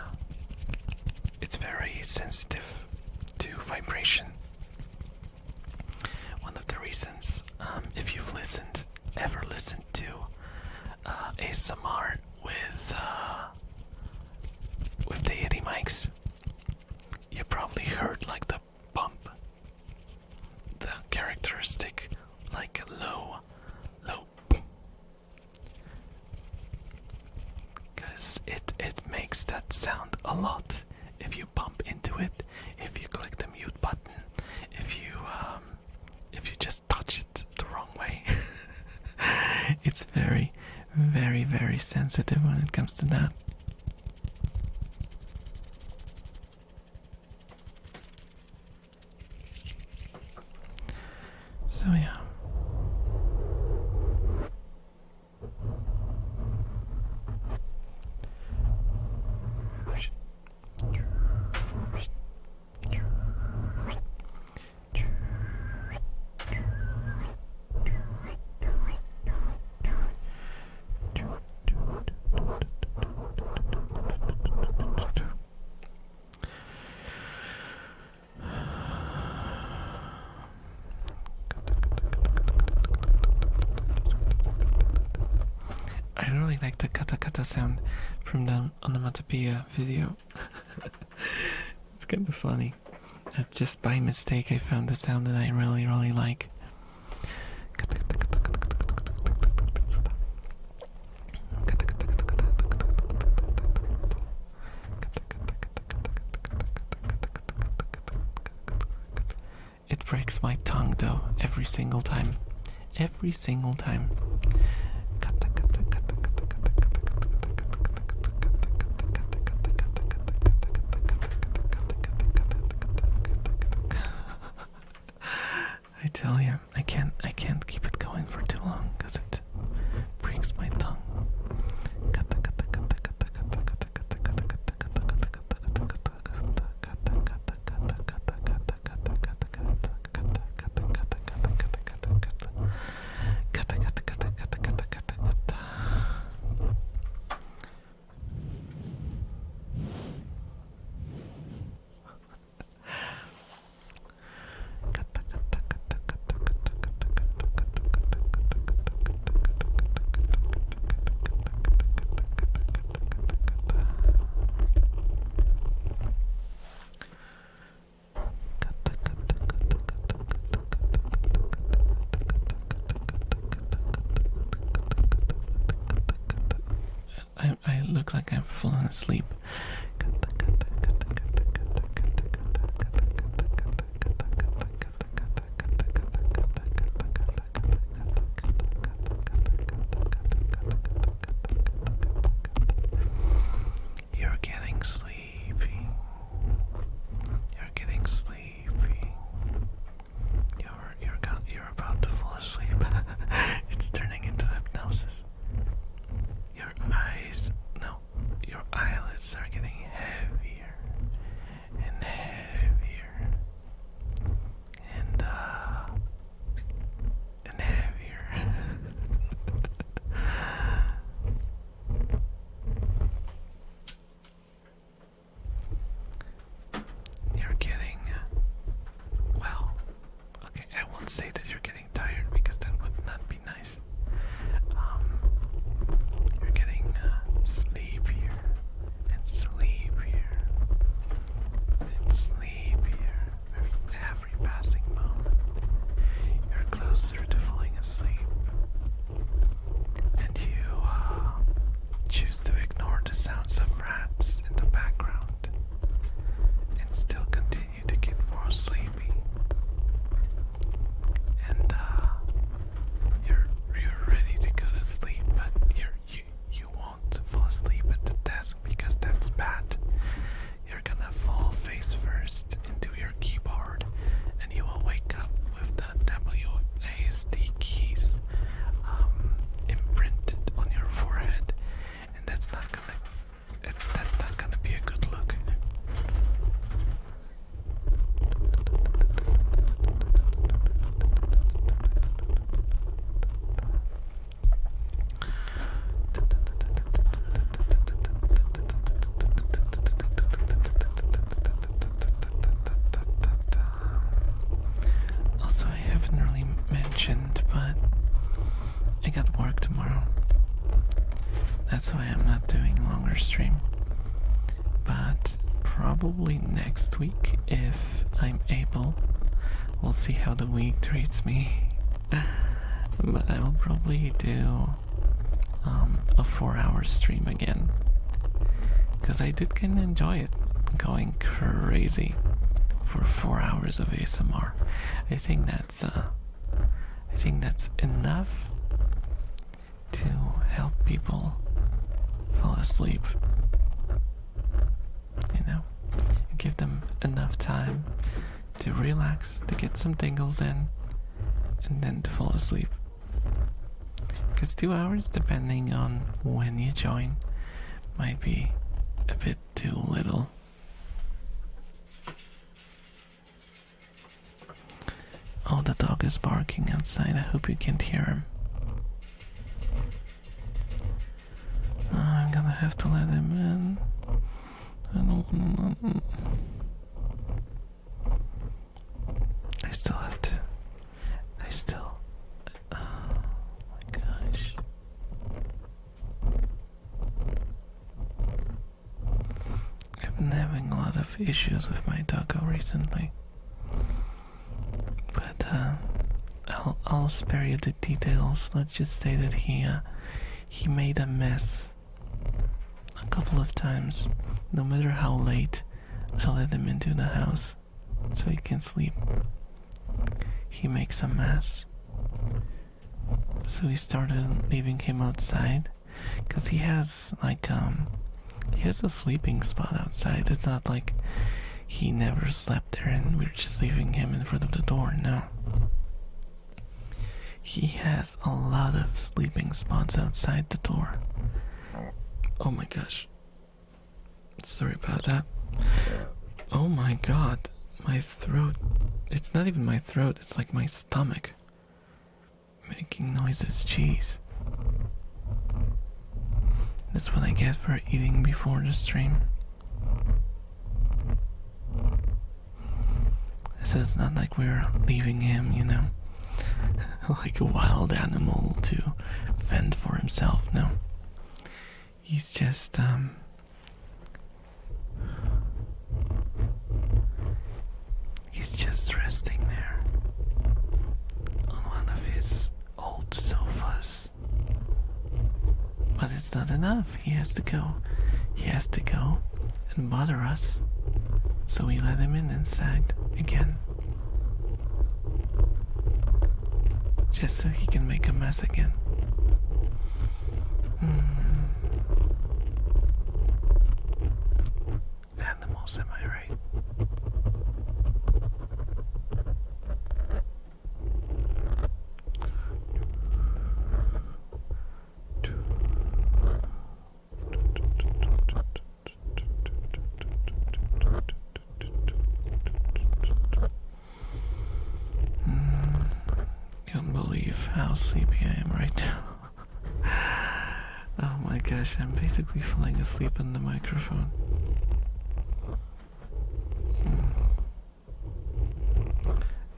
it's very sensitive to vibration. One of the reasons, if you've ever listened to ASMR with the Yeti mics, you probably heard like the bump, the characteristic like low boom, because it makes that sound a lot if you bump into it, if you click the mute button, if you just touch it the wrong way. It's very, very, very sensitive when it comes to that. So yeah. I really like the kata kata sound from the onomatopoeia video. It's kind of funny. Just by mistake, I found the sound that I really, really like. It breaks my tongue though, every single time. Every single time. I tell you, I can't keep it going for too long because it breaks my tongue. I look like I've fallen asleep. You're getting sleepy. You're getting sleepy. You're about to fall asleep. It's turning into hypnosis. Your eyelids are getting heavier and heavier and heavier. You're getting, well, okay, I won't say that you're getting tired because that would not be nice. You're getting sleepier and sleepier and sleepier with every passing moment. You're closer to falling asleep, and you choose to ignore the sounds of rats in the background and still continue to get more sleepy. And you're ready to go to sleep, but you won't fall asleep at the desk because that's bad. You're gonna fall face first into your keyboard, and you will wake up with the WASD keys imprinted on your forehead, and that's longer stream. But probably next week, if I'm able. We'll see how the week treats me. But I will probably do a 4-hour stream again. Because I did kind of enjoy it. Going crazy for 4 hours of ASMR. I think that's enough to help people fall asleep. You know, give them enough time to relax, to get some tingles in, and then to fall asleep. Because 2 hours, depending on when you join, might be a bit too little. Oh, the dog is barking outside. I hope you can't hear him. I'm gonna have to let him in. I don't know. I still have to. Oh my gosh. I've been having a lot of issues with my doggo recently. But I'll spare you the details. Let's just say that he made a mess a couple of times. No matter how late I let him into the house so he can sleep, he makes a mess. So we started leaving him outside, cause he has a sleeping spot outside. It's not like he never slept there and we're just leaving him in front of the door. No. He has a lot of sleeping spots outside the door. Oh my gosh. Sorry about that. Oh my god. My throat. It's not even my throat, it's like my stomach making noises. Jeez. That's what I get for eating before the stream. So it's not like we're leaving him, you know, like a wild animal to fend for himself. No. He's just, resting there on one of his old sofas. But it's not enough. He has to go. He has to go and bother us. So we let him in inside again. Just so he can make a mess again. Animals, am I right? Can't believe how sleepy I am right now. Oh my gosh, I'm basically falling asleep on the microphone.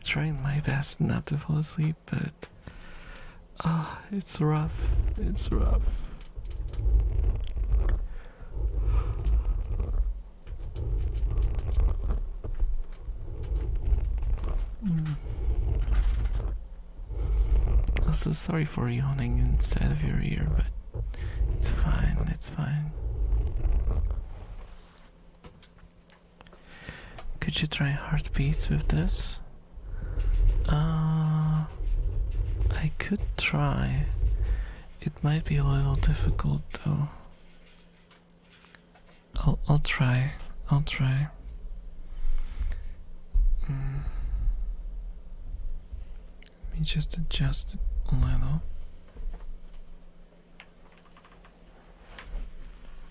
Trying my best not to fall asleep, but it's rough. It's rough. Also, sorry for yawning inside of your ear, but it's fine, it's fine. Could you try heartbeats with this? I could try. It might be a little difficult though. I'll try. I'll try. Let me just adjust it a little.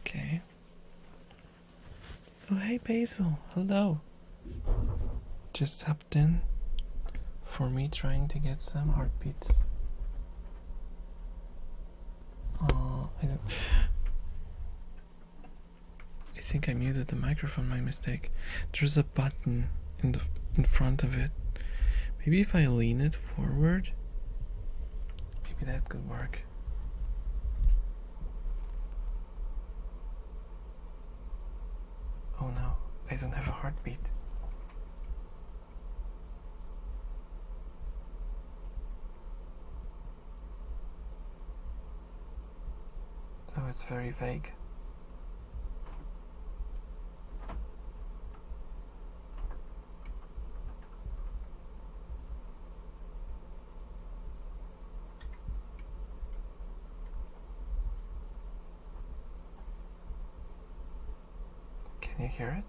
Okay. Oh hey Basil, hello. Just hopped in for me trying to get some heartbeats. I think I muted the microphone, my mistake. There's a button in front of it. Maybe if I lean it forward, maybe that could work. I don't have a heartbeat. Oh, it's very vague. Can you hear it?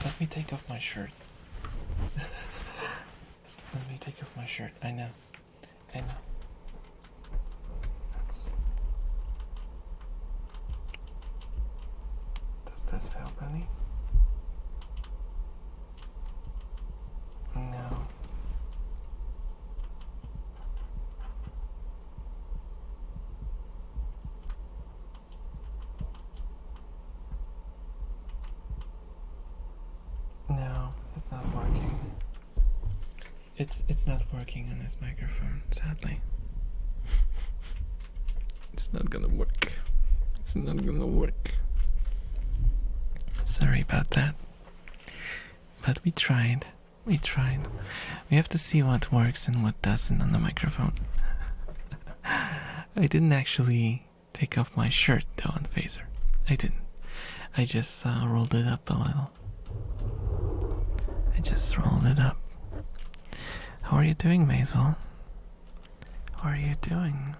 Let me take off my shirt. Let me take off my shirt. I know. Does this help any? No. No, it's not working. It's not working on this microphone, sadly. It's not gonna work. It's not gonna work. Sorry about that. But we tried. We have to see what works and what doesn't on the microphone. I didn't actually take off my shirt though on Phaser. I didn't. I just rolled it up a little. How are you doing, Maisel? How are you doing?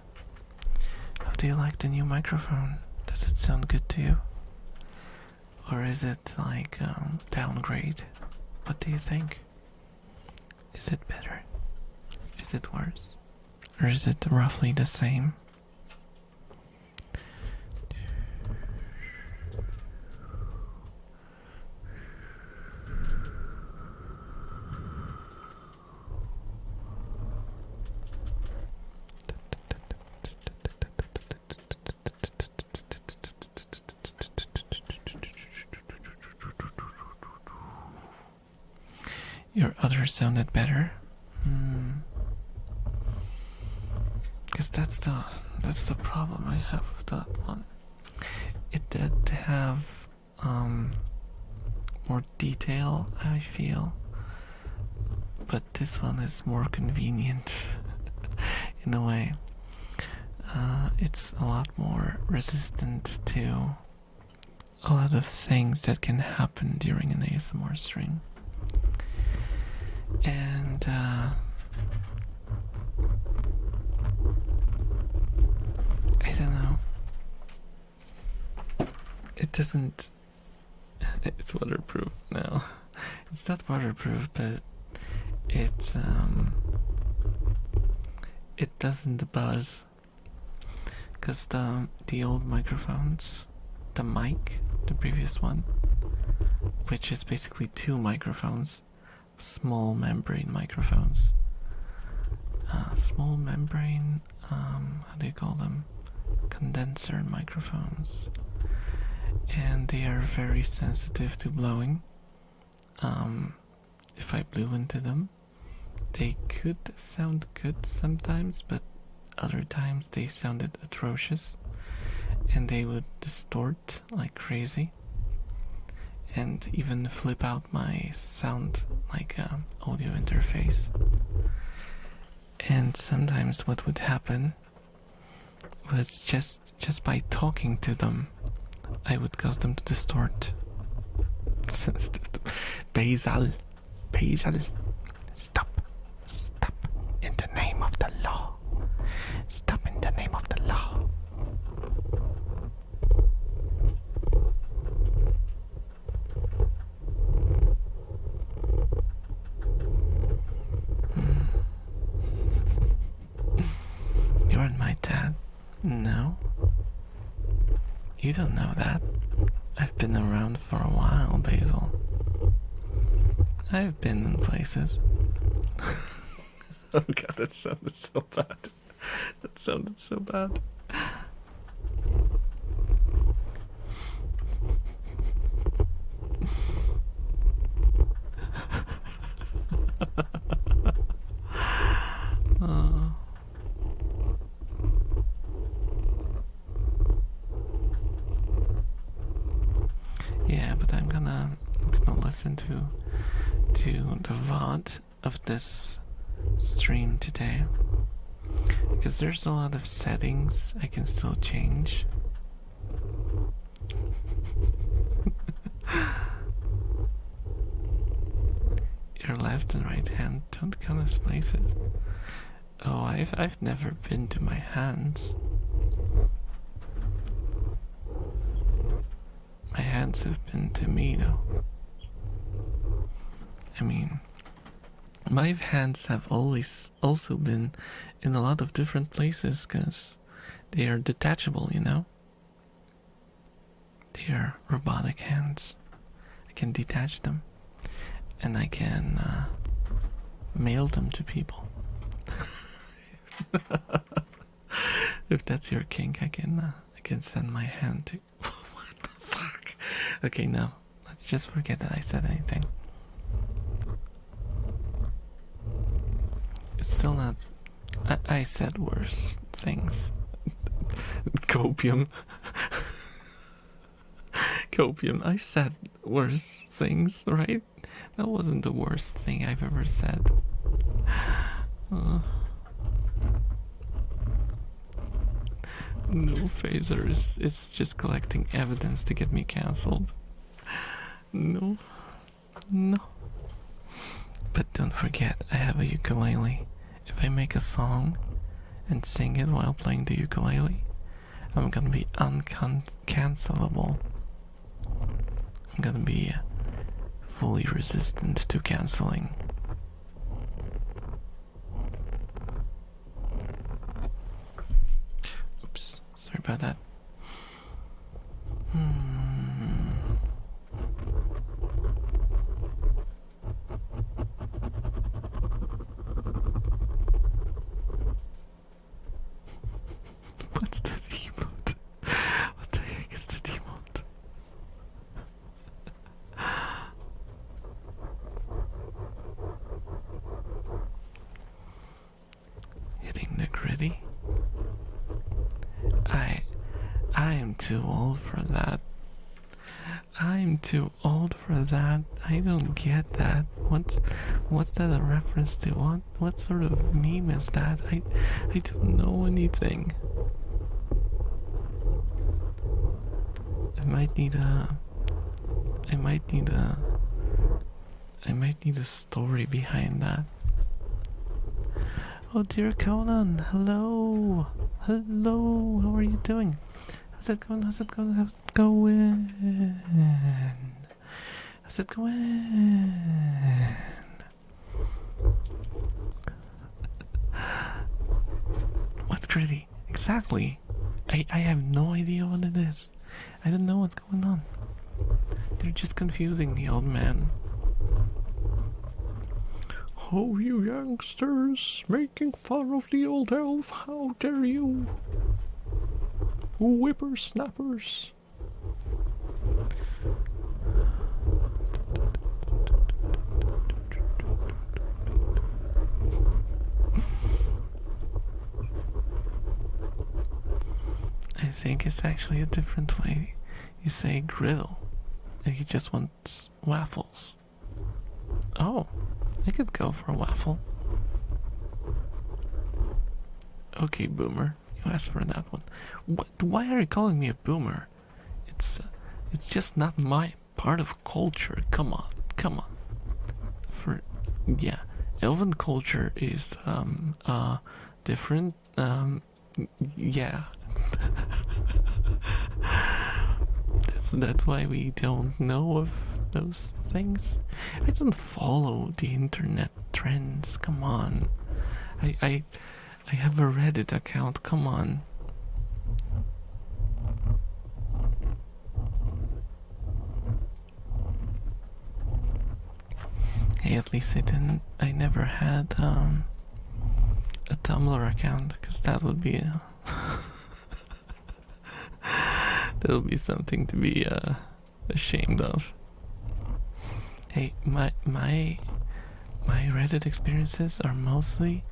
How do you like the new microphone? Does it sound good to you? Or is it like downgrade? What do you think? Is it better? Is it worse? Or is it roughly the same? Your other sounded better? Because that's the problem I have with that one. It did have more detail, I feel, but this one is more convenient in a way. It's a lot more resistant to a lot of things that can happen during an ASMR stream. And I don't know. It doesn't. It's waterproof now. It's not waterproof, but it's it doesn't buzz. Cause the old microphones, the mic, the previous one, which is basically two microphones. Small membrane microphones. Small membrane, how do you call them? Condenser microphones. And they are very sensitive to blowing. If I blew into them, they could sound good sometimes, but other times they sounded atrocious. And they would distort like crazy. And even flip out my sound like audio interface. And sometimes what would happen was just by talking to them, I would cause them to distort. Basil, stop in the name of the law. Stop in the name of the law. You aren't my dad? No? You don't know that. I've been around for a while, Basil. I've been in places. Oh god, that sounded so bad. That sounded so bad. to the VOD of this stream today, because there's a lot of settings I can still change. Your left and right hand don't count as places. Oh, I've never been to my hands. My hands have been to me though. I mean, my hands have always also been in a lot of different places because they are detachable, you know? They are robotic hands. I can detach them and I can mail them to people. If that's your kink, I can send my hand to. What the fuck? Okay, no, let's just forget that I said anything. It's still not. I said worse things. Copium. Copium. I've said worse things, right? That wasn't the worst thing I've ever said. No, Phaser is just collecting evidence to get me cancelled. No. No. But don't forget, I have a ukulele. If I make a song and sing it while playing the ukulele, I'm gonna be uncancelable. I'm gonna be fully resistant to canceling. Oops, sorry about that. What's that emote? What the heck is that emote? Hitting the gritty? I am too old for that. I'm too old for that. I don't get that. What's that a reference to? What sort of meme is that? I don't know anything. I might need a story behind that. Oh dear Conan, hello. Hello, how are you doing? How's it going? How's it going? How's it going? How's it going? What's gritty? Exactly. I have no idea what it is. I don't know what's going on. They're just confusing the old man. Oh, you youngsters, making fun of the old elf, how dare you? Whippersnappers. I think it's actually a different way. You say griddle, and he just wants waffles. Oh, I could go for a waffle. Okay, boomer, you asked for that one. What? Why are you calling me a boomer? It's just not my part of culture. Come on. Yeah, elven culture is different. Yeah. That's why we don't know of those things. I don't follow the internet trends. Come on. I have a Reddit account. Come on. Hey, at least I never had a Tumblr account, because that would be that would be something to be ashamed of. Hey, my Reddit experiences are mostly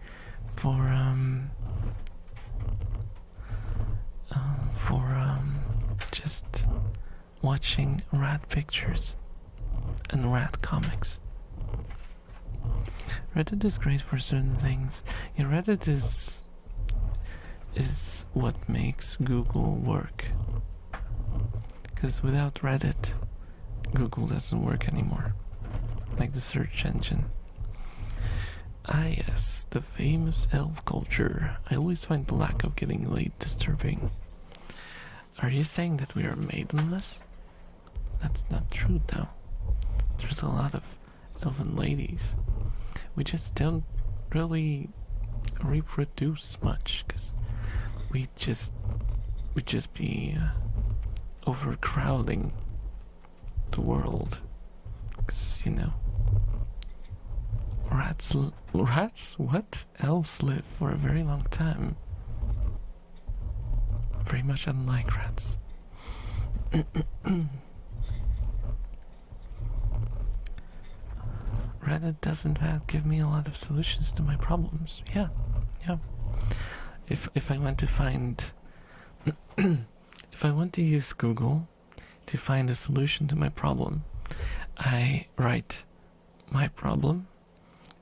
for just watching rat pictures. and rat comics. Reddit is great for certain things. Yeah, Reddit is what makes Google work. Because without Reddit, Google doesn't work anymore. Like the search engine. Ah yes, the famous elf culture. I always find the lack of getting laid disturbing. Are you saying that we are maidenless? That's not true though. There's a lot of elven ladies. We just don't really reproduce much because we just be overcrowding the world. Because, you know, rats, what? Elves live for a very long time. Very much unlike rats. Reddit doesn't give me a lot of solutions to my problems. Yeah. If I want to find, if I want to use Google to find a solution to my problem, I write my problem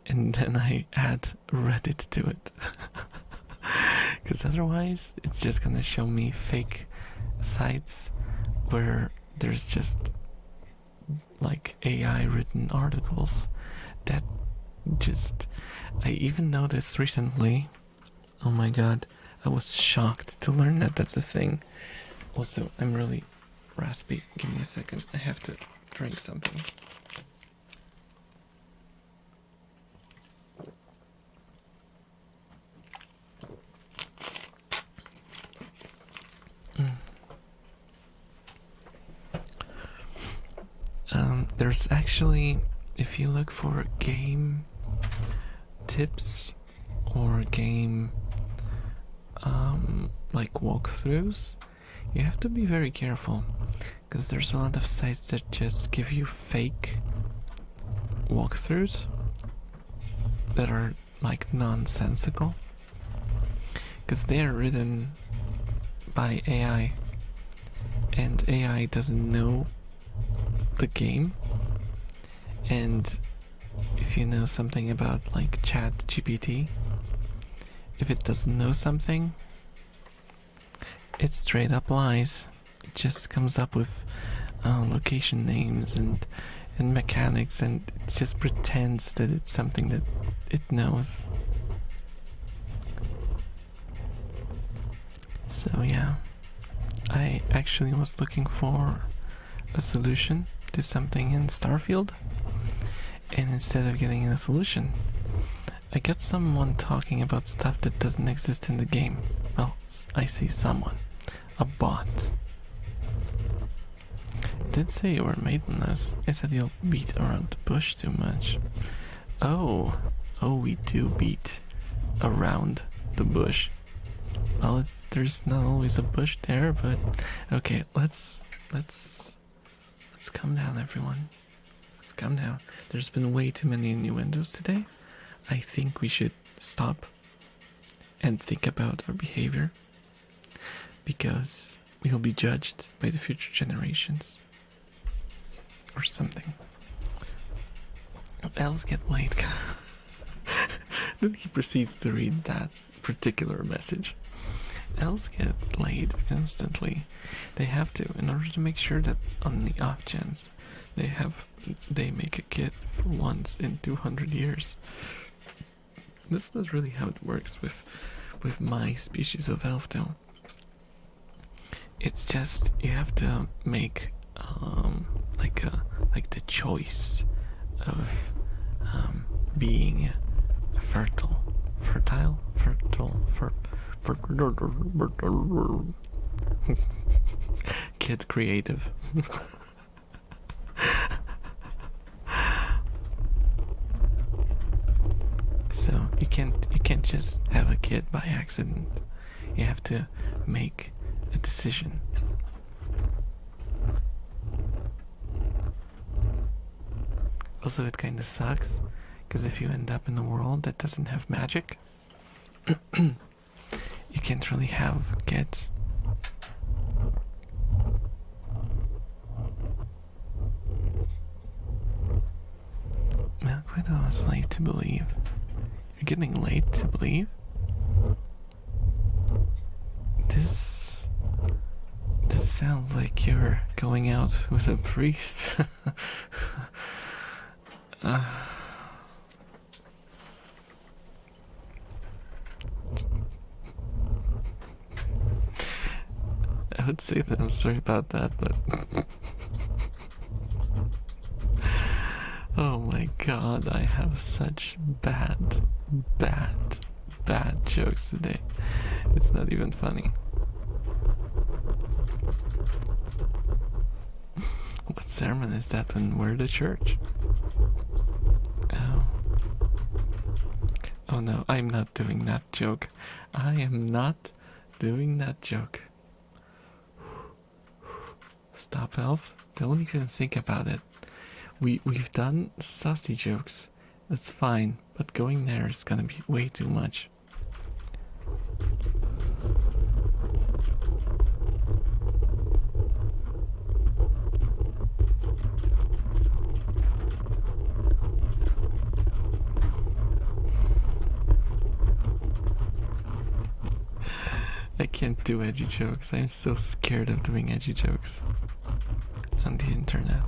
and then I add Reddit to it. Because otherwise, it's just gonna show me fake sites where there's just like AI written articles that just... I even noticed recently, oh my god, I was shocked to learn that that's a thing. Also, I'm really raspy. Give me a second, I have to drink something. There's actually, if you look for game tips or game like walkthroughs, you have to be very careful because there's a lot of sites that just give you fake walkthroughs that are like nonsensical because they're written by AI and AI doesn't know the game. And if you know something about like Chat GPT, if it doesn't know something, it straight up lies. It just comes up with location names and mechanics, and it just pretends that it's something that it knows. So yeah, I actually was looking for a solution to something in Starfield, and instead of getting a solution, I got someone talking about stuff that doesn't exist in the game. Well, I say someone. A bot. It did say you were maidenless. I said you'll beat around the bush too much. Oh, we do beat around the bush. Well, there's not always a bush there, but okay, let's calm down, everyone. Let's calm down. There's been way too many innuendos today. I think we should stop and think about our behavior because we'll be judged by the future generations or something. Elves get laid. Then he proceeds to read that particular message. Elves get laid instantly. They have to, in order to make sure that on the off chance they make a kid for once in 200 years. This is really how it works with my species of elf though. It's just you have to make like the choice of being fertile. Kid creative. So you can't just have a kid by accident. You have to make a decision. Also, it kind of sucks because if you end up in a world that doesn't have magic, you can't really have kids. When I was late to believe. You're getting late to believe? This sounds like you're going out with a priest. I would say that I'm sorry about that, but oh my god, I have such bad jokes today. It's not even funny. What sermon is that when we're the church? Oh. Oh no, I'm not doing that joke. I am not doing that joke. Stop, Elf. Don't even think about it. We've done saucy jokes. That's fine, but going there is gonna be way too much. I can't do edgy jokes. I'm so scared of doing edgy jokes on the internet.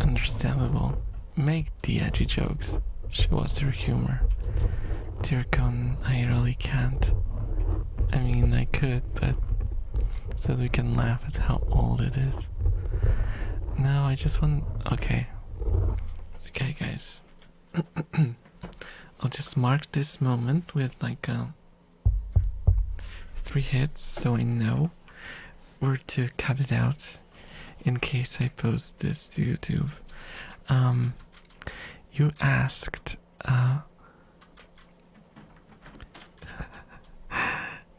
Understandable. Make the edgy jokes. Show us your humor. Dear Con, I really can't. I mean, I could, but so we can laugh at how old it is. No, I just want. Okay. Okay, guys. I'll just mark this moment with like 3 hits so I know where to cut it out in case I post this to YouTube. You asked,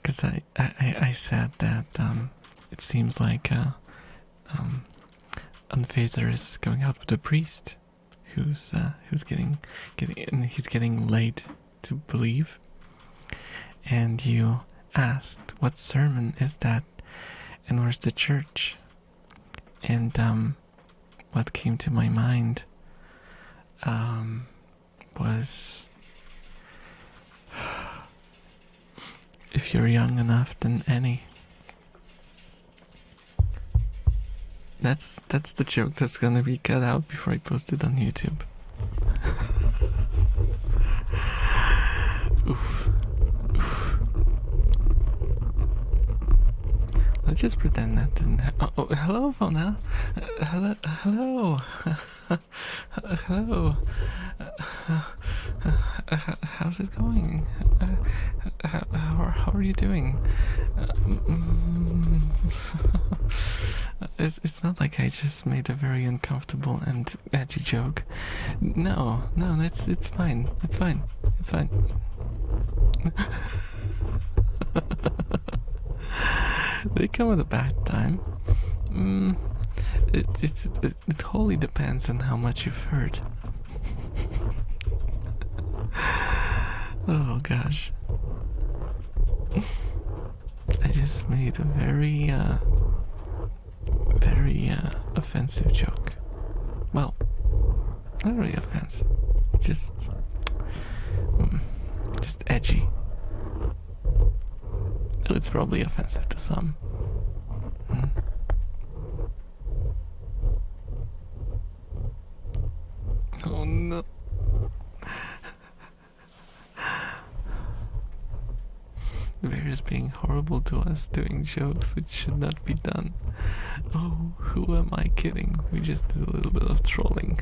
because I said that it seems like Unphaser is going out with a priest who's getting and he's getting late to believe, and you asked what sermon is that and where's the church, and what came to my mind was, if you're young enough, then any. That's the joke that's gonna be cut out before I post it on YouTube. Oof. Oof. Let's just pretend that didn't happen. Oh, hello, Fona. Hello. Hello. How's it going? How are you doing? It's not like I just made a very uncomfortable and edgy joke. No, it's fine. It's fine. They come at a bad time. It wholly depends on how much you've heard. Oh gosh. I just made a very offensive joke. Well, not really offensive. Just edgy. It's probably offensive to some. Oh no. Bear is being horrible to us, doing jokes which should not be done. Oh, who am I kidding? We just did a little bit of trolling.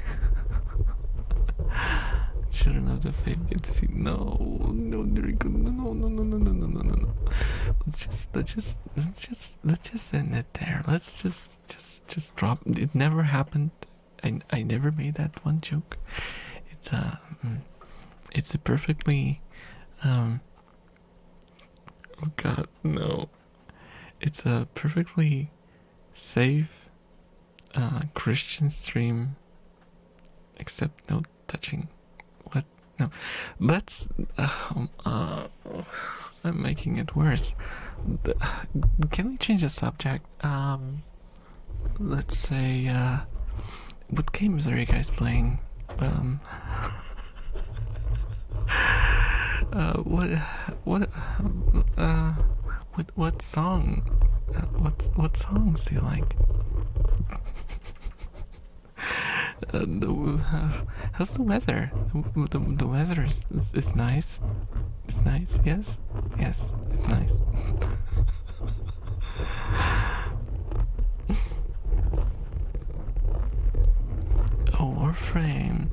Children of the faith get to see. No, Rico, no. Let's just end it there. Let's just drop. It never happened. I never made that one joke. It's a perfectly Um, oh god, no. It's a perfectly safe Christian stream, except no touching. What? No. Let's. I'm making it worse. Can we change the subject? Let's say, what games are you guys playing? What, uh, what song? What songs do you like? How's the weather? The weather is nice. It's nice. Yes, yes, it's nice. Oh, Warframe.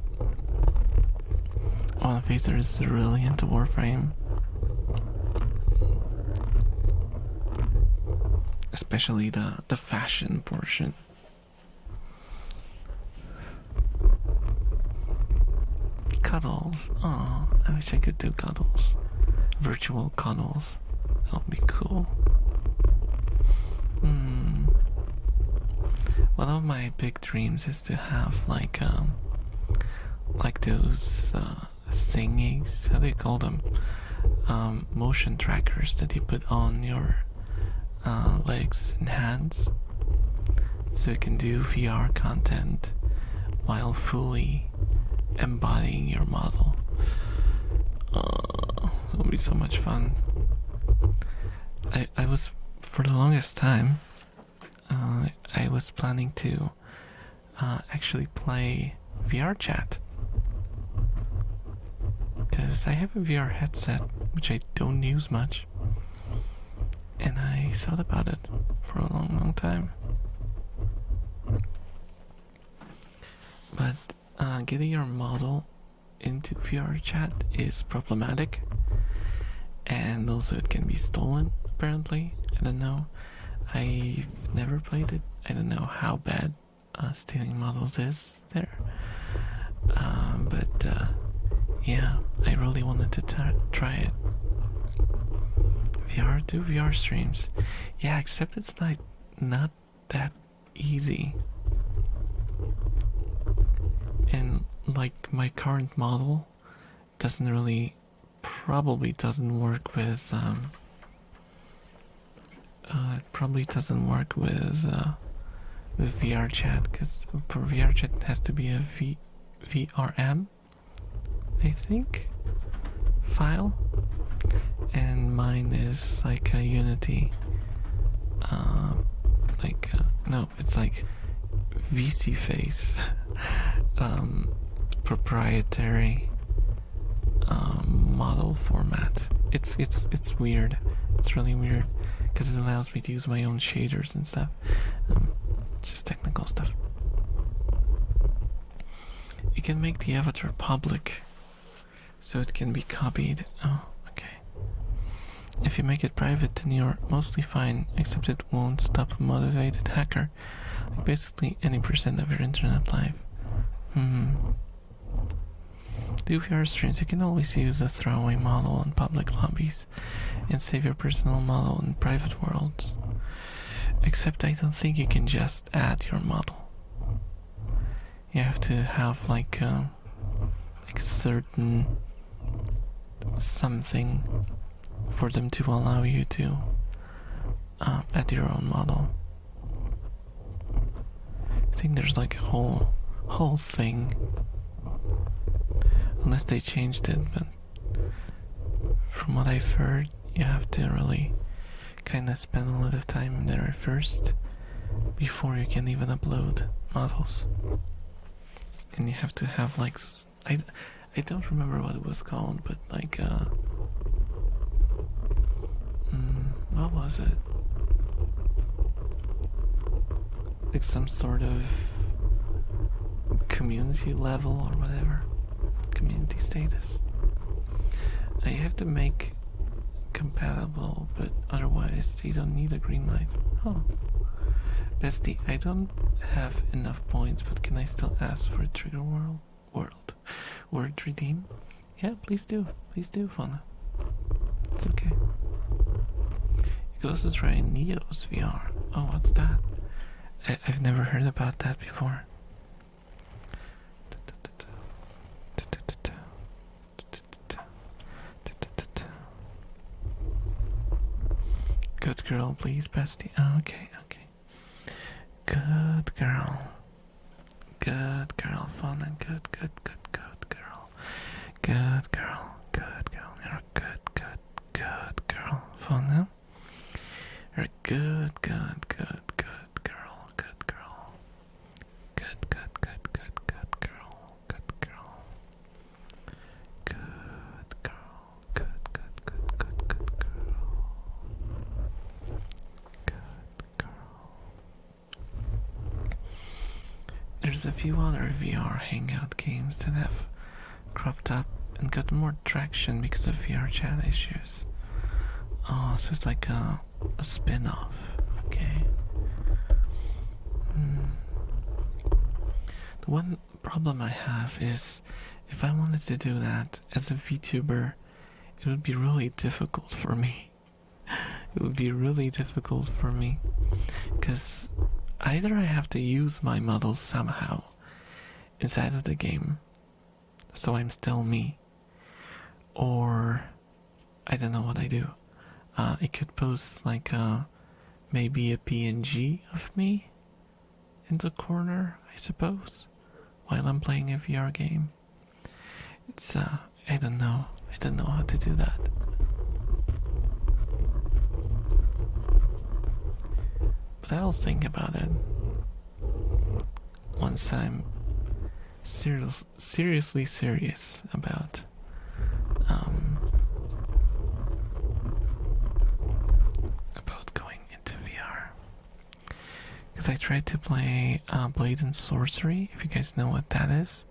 Oh, the Phaser is really into Warframe. Especially the fashion portion. Cuddles. Oh, I wish I could do cuddles. Virtual cuddles. That would be cool. One of my big dreams is to have like those thingies. How do you call them? Motion trackers that you put on your legs and hands, so you can do VR content while fully embodying your model. It would be so much fun. I was, for the longest time, I was planning to actually play VR chat, because I have a VR headset which I don't use much, and I thought about it for a long time. But getting your model into VR chat is problematic, and also it can be stolen, apparently. I don't know. I've never played it. I don't know how bad stealing models is there. But yeah, I really wanted to try it. Do VR streams. Yeah, except it's not that easy. And like my current model probably doesn't work with VR chat, because for VR chat it has to be a VRM, I think, file, and mine is like a Unity, no, it's like VC Face, proprietary model format. It's weird. It's really weird, because it allows me to use my own shaders and stuff. Just technical stuff. You can make the avatar public, so it can be copied. Oh, okay. If you make it private, then you're mostly fine, except it won't stop a motivated hacker, like basically any percent of your internet life. Do VR streams, you can always use a throwaway model in public lobbies and save your personal model in private worlds. Except I don't think you can just add your model. You have to have like a certain something for them to allow you to add your own model. I think there's like a whole thing, unless they changed it, but from what I've heard, you have to really kind of spend a lot of time there first before you can even upload models. And you have to have like I don't remember what it was called, but like what was it? Like some sort of community level or whatever. Community status. You have to make compatible, but otherwise you don't need a green light. Oh. Bestie, I don't have enough points, but can I still ask for a trigger word redeem? Yeah, please do, Fauna. It's okay. You could also try Neo's VR. Oh, what's that? I've never heard about that before. Good girl, please, bestie. Oh, okay, okay. Good girl. Good girl, fun and good girl. Good girl, good girl. You're a good girl. Fun, huh? You're a good girl. Good girl. Good girl. Good girl. Good girl. Good girl. Good girl. There's a few other VR hangout games that have cropped up and got more traction because of VR chat issues. Oh, so it's like a spin-off, okay? The one problem I have is if I wanted to do that as a VTuber, it would be really difficult for me. It would be really difficult for me because either I have to use my models somehow inside of the game so I'm still me, or I don't know what I do. I could post like maybe a PNG of me in the corner, I suppose, while I'm playing a VR game. It's I don't know how to do that. But I'll think about it once I'm seriously serious about going into VR. Because I tried to play Blade and Sorcery, if you guys know what that is.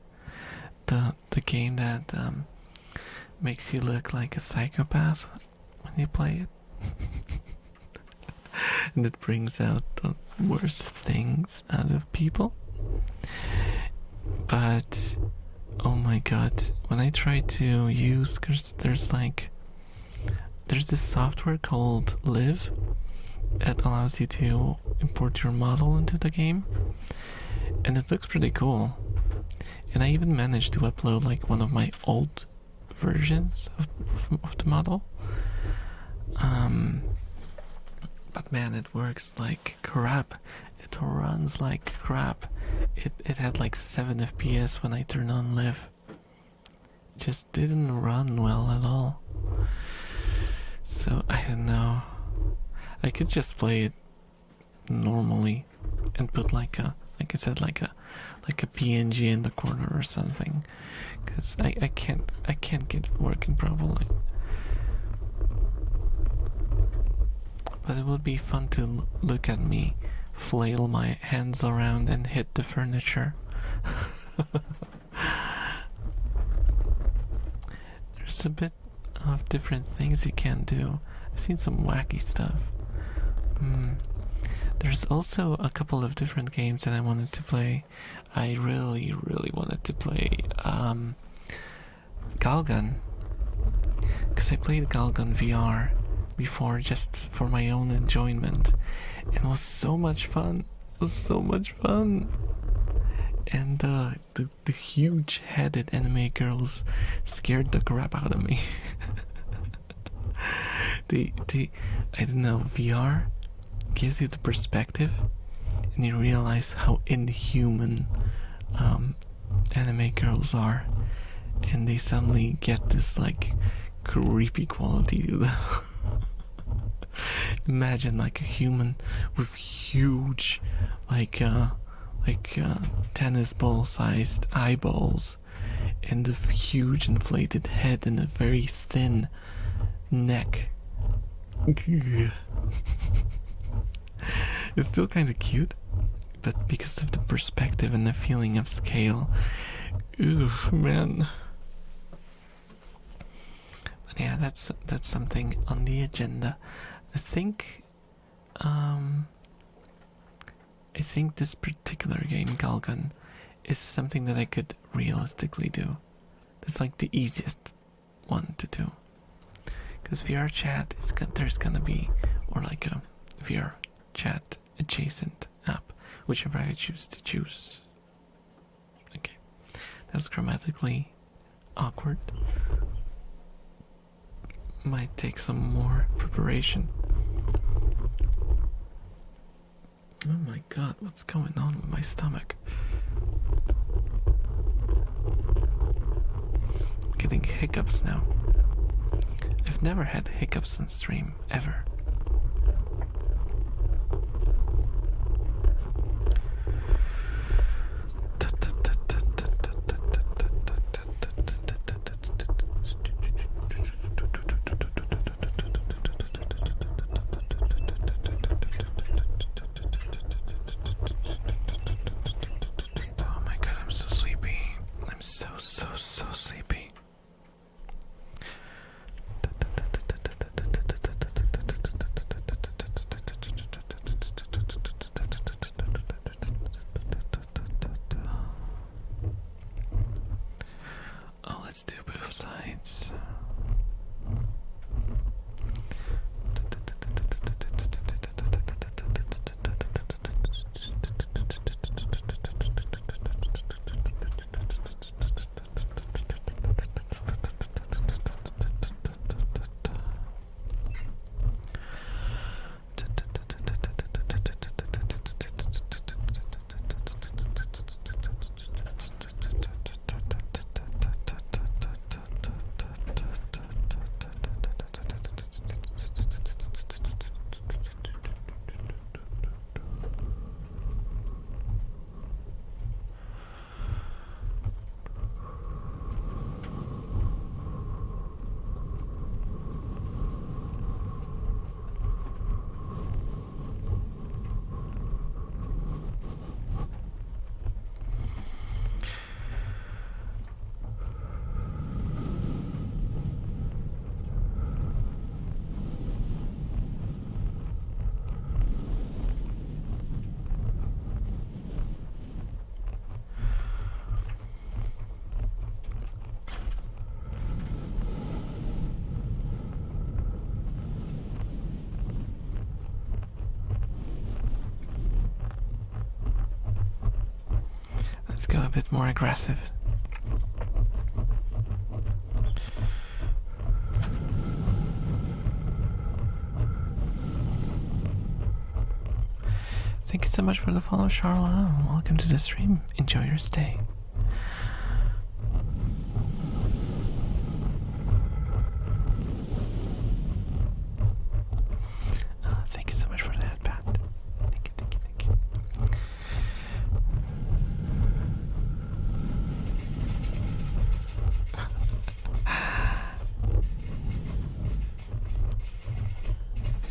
The game that makes you look like a psychopath when you play it. And it brings out the worst things out of people. But oh my god, when I try to use, cause there's this software called Live that allows you to import your model into the game, and it looks pretty cool. And I even managed to upload like one of my old versions of the model. But man, it works like crap. It runs like crap. It had like 7 FPS when I turned on Live. Just didn't run well at all. So I don't know. I could just play it normally and put like a PNG in the corner or something, because I can't get it working properly. But it would be fun to look at me flail my hands around and hit the furniture. There's a bit of different things you can do. I've seen some wacky stuff. There's also a couple of different games that I wanted to play. I really wanted to play Galgun, because I played Galgun VR before just for my own enjoyment, and it was so much fun. And the huge-headed anime girls scared the crap out of me. I don't know, VR gives you the perspective, and you realize how inhuman anime girls are, and they suddenly get this like creepy quality to them. Imagine like a human with huge tennis ball sized eyeballs and a huge inflated head and a very thin neck. It's still kind of cute, but because of the perspective and the feeling of scale, ooh, man. But yeah, that's something on the agenda. I think this particular game, Galgun, is something that I could realistically do. It's like the easiest one to do, Because VR chat is there's gonna be, or like a VR chat adjacent app, whichever I choose to choose. Okay, that's grammatically awkward. Might take some more preparation. Oh my god, what's going on with my stomach? I'm getting hiccups now. I've never had hiccups on stream, ever. Oh my god, I'm so sleepy. I'm so sleepy. Oh, let's do both sides. Let's go a bit more aggressive. Thank you so much for the follow, Charlotte. Welcome to the stream. Enjoy your stay. Thank you so much for that, Pat. Thank you.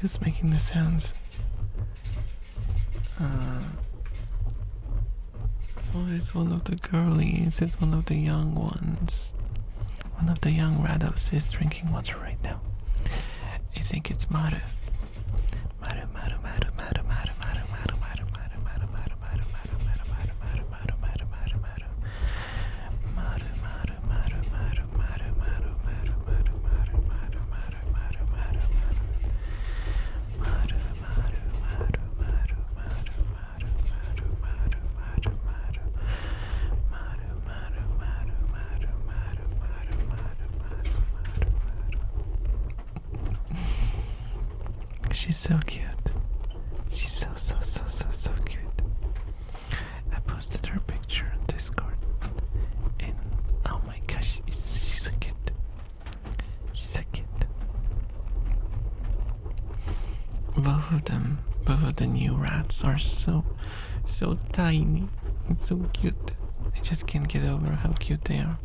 Who's making the sounds? Oh, it's one of the girlies. It's one of the young ones. One of the young Rados is drinking water right now. I think it's Maru. She's so cute. She's so cute. I posted her picture on Discord. And oh my gosh, she's so cute. She's so cute. Both of the new rats are so tiny and so cute. I just can't get over how cute they are.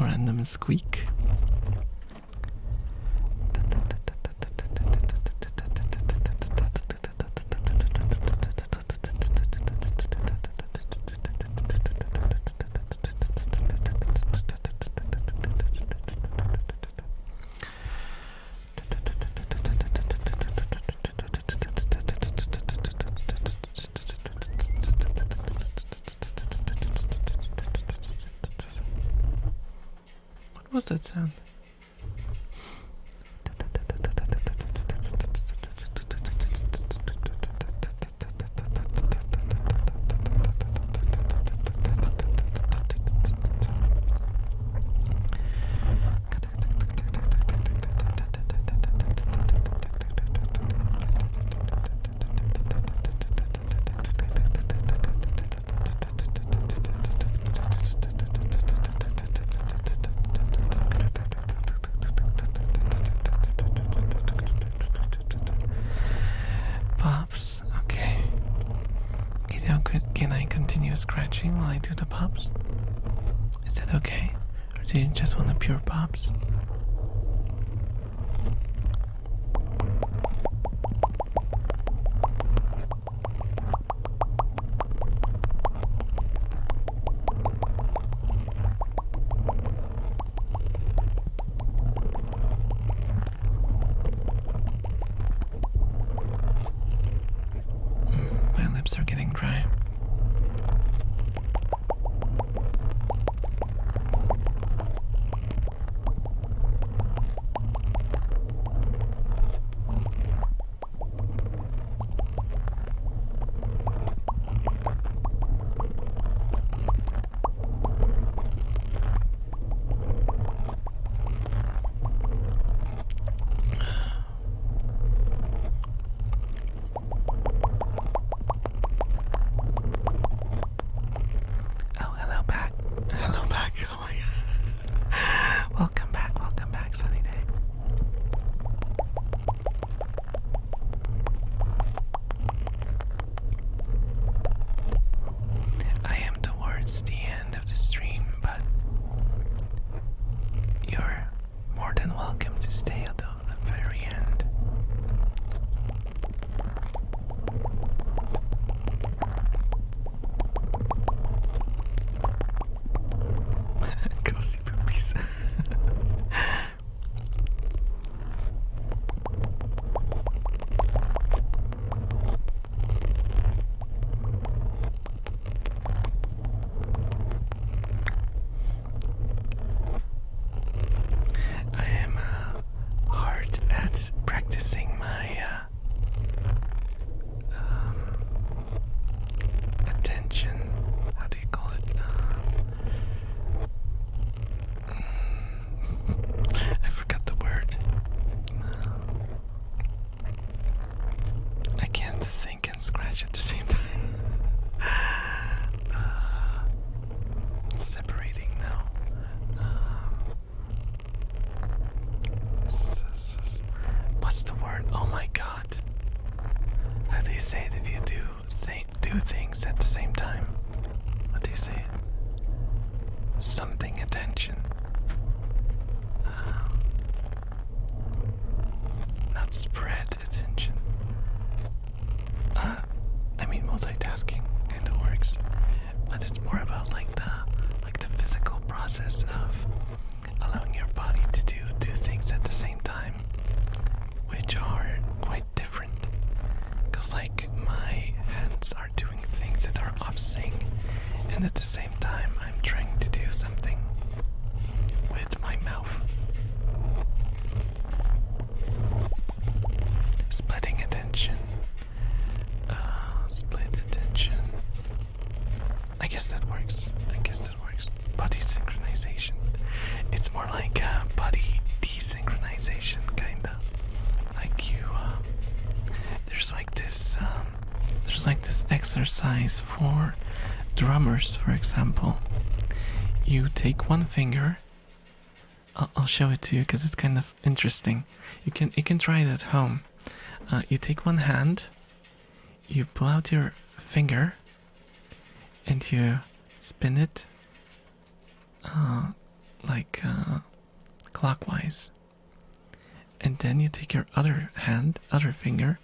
Random squeak. was that sound? Pops, okay. Can I continue scratching while I do the pops? Is that okay? Or do you just want the pure pops? My lips are getting dry. Oh, hello back. Hello back. Oh my god. Welcome back, Sunny Day. I am towards the end of the stream, but you're more than welcome to stay until the very end. Cozy poopies. I am hard at practicing my attention. How do you call it? I forgot the word. I can't think and scratch at the same time. Separating now. What's the word? Oh my god. How do you say it if you do things at the same time? What do you say it? Something attention. Not spread attention. I mean multitasking kind of works, but it's more about like the physical process of allowing your body to do things at the same time, which are quite different. Cause like my hands are doing things that are off sync, and at the same time I'm trying to do something with my mouth. Splitting attention. Split attention. I guess that works. Body synchronization. It's more like body desynchronization, kinda. Like you, there's like this exercise for drummers, for example. You take one finger. I'll show it to you because it's kind of interesting. You can try it at home. You take one hand, you pull out your finger, and you spin it clockwise. And then you take your other finger,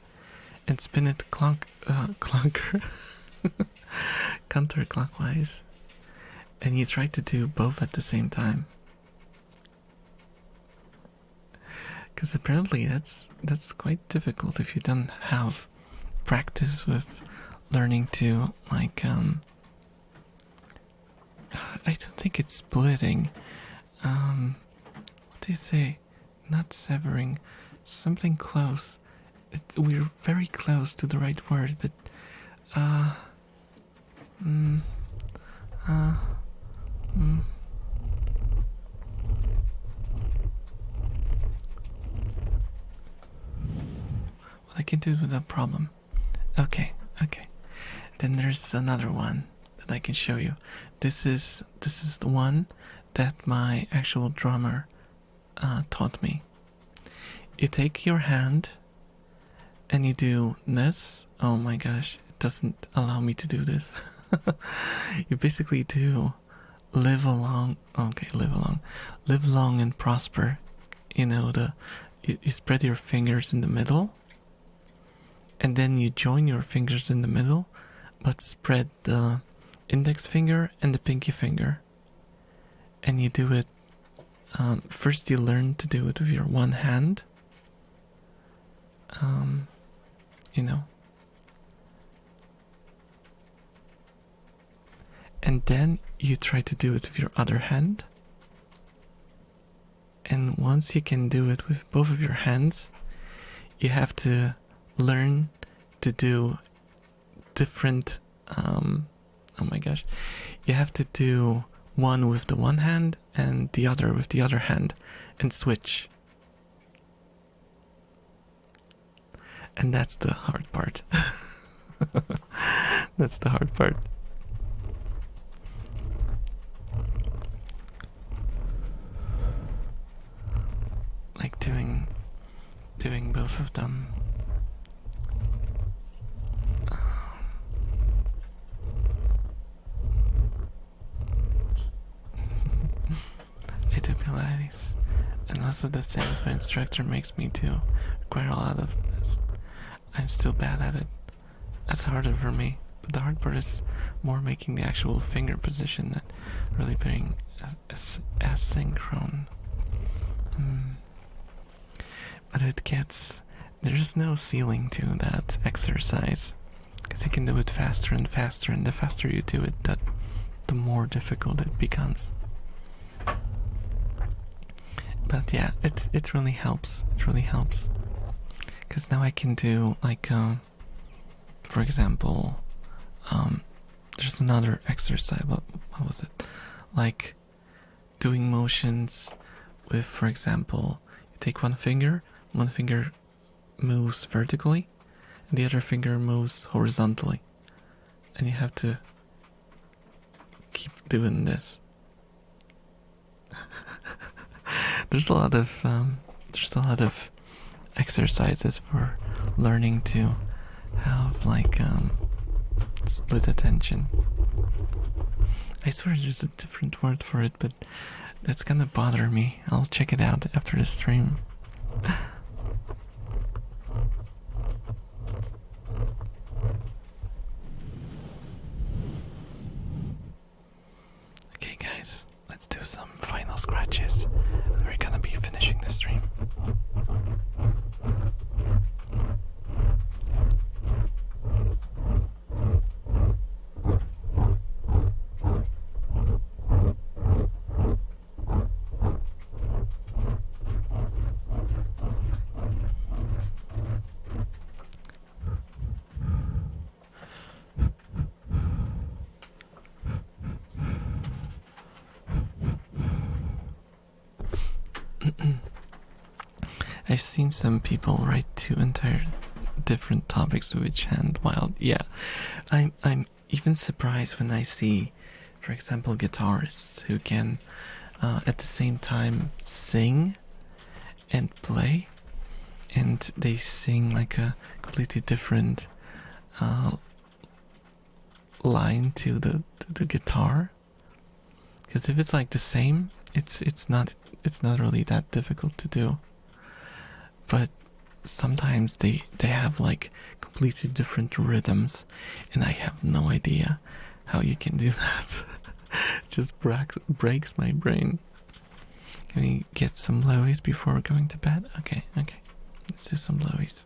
and spin it counterclockwise. And you try to do both at the same time. Because apparently that's quite difficult if you don't have practice with learning to I don't think it's splitting. do you say? Not severing, something close. We're very close to the right word, but uh, mm, uh, mm. Well, I can do it without problem. Okay, okay. Then there's another one that I can show you. This is the one that my actual drummer taught me. You take your hand and you do this. Oh my gosh, it doesn't allow me to do this. You basically do live along. Okay, live long and prosper. You know, you spread your fingers in the middle, and then you join your fingers in the middle, but spread the index finger and the pinky finger, and you do it. First, you learn to do it with your one hand. You know, and then you try to do it with your other hand. And once you can do it with both of your hands, you have to learn to do different. Oh my gosh, you have to do one with the one hand and the other with the other hand, and switch. And that's the hard part. That's the hard part. Like doing both of them. I do Pilates, and most of the things my instructor makes me do require a lot of this. I'm still bad at it. That's harder for me. But the hard part is more making the actual finger position than really being asynchrone. But there's no ceiling to that exercise. Because you can do it faster and faster, and the faster you do it, the more difficult it becomes. But yeah, it really helps. It really helps. Because now I can do, like, for example, there's another exercise. What was it? Like doing motions with, for example, you take one finger moves vertically, and the other finger moves horizontally, and you have to keep doing this. There's a lot of exercises for learning to have, like, split attention. I swear there's a different word for it, but that's gonna bother me. I'll check it out after the stream. Okay guys, let's do some final scratches, and we're gonna be finishing the stream. I've seen some people write two entire different topics with each hand. Wild, yeah. I'm even surprised when I see, for example, guitarists who can at the same time sing and play, and they sing like a completely different line to the guitar. Because if it's like the same, it's not really that difficult to do. But sometimes they have like completely different rhythms, and I have no idea how you can do that. It just breaks my brain. Can we get some lowies before going to bed? Okay, let's do some lowies.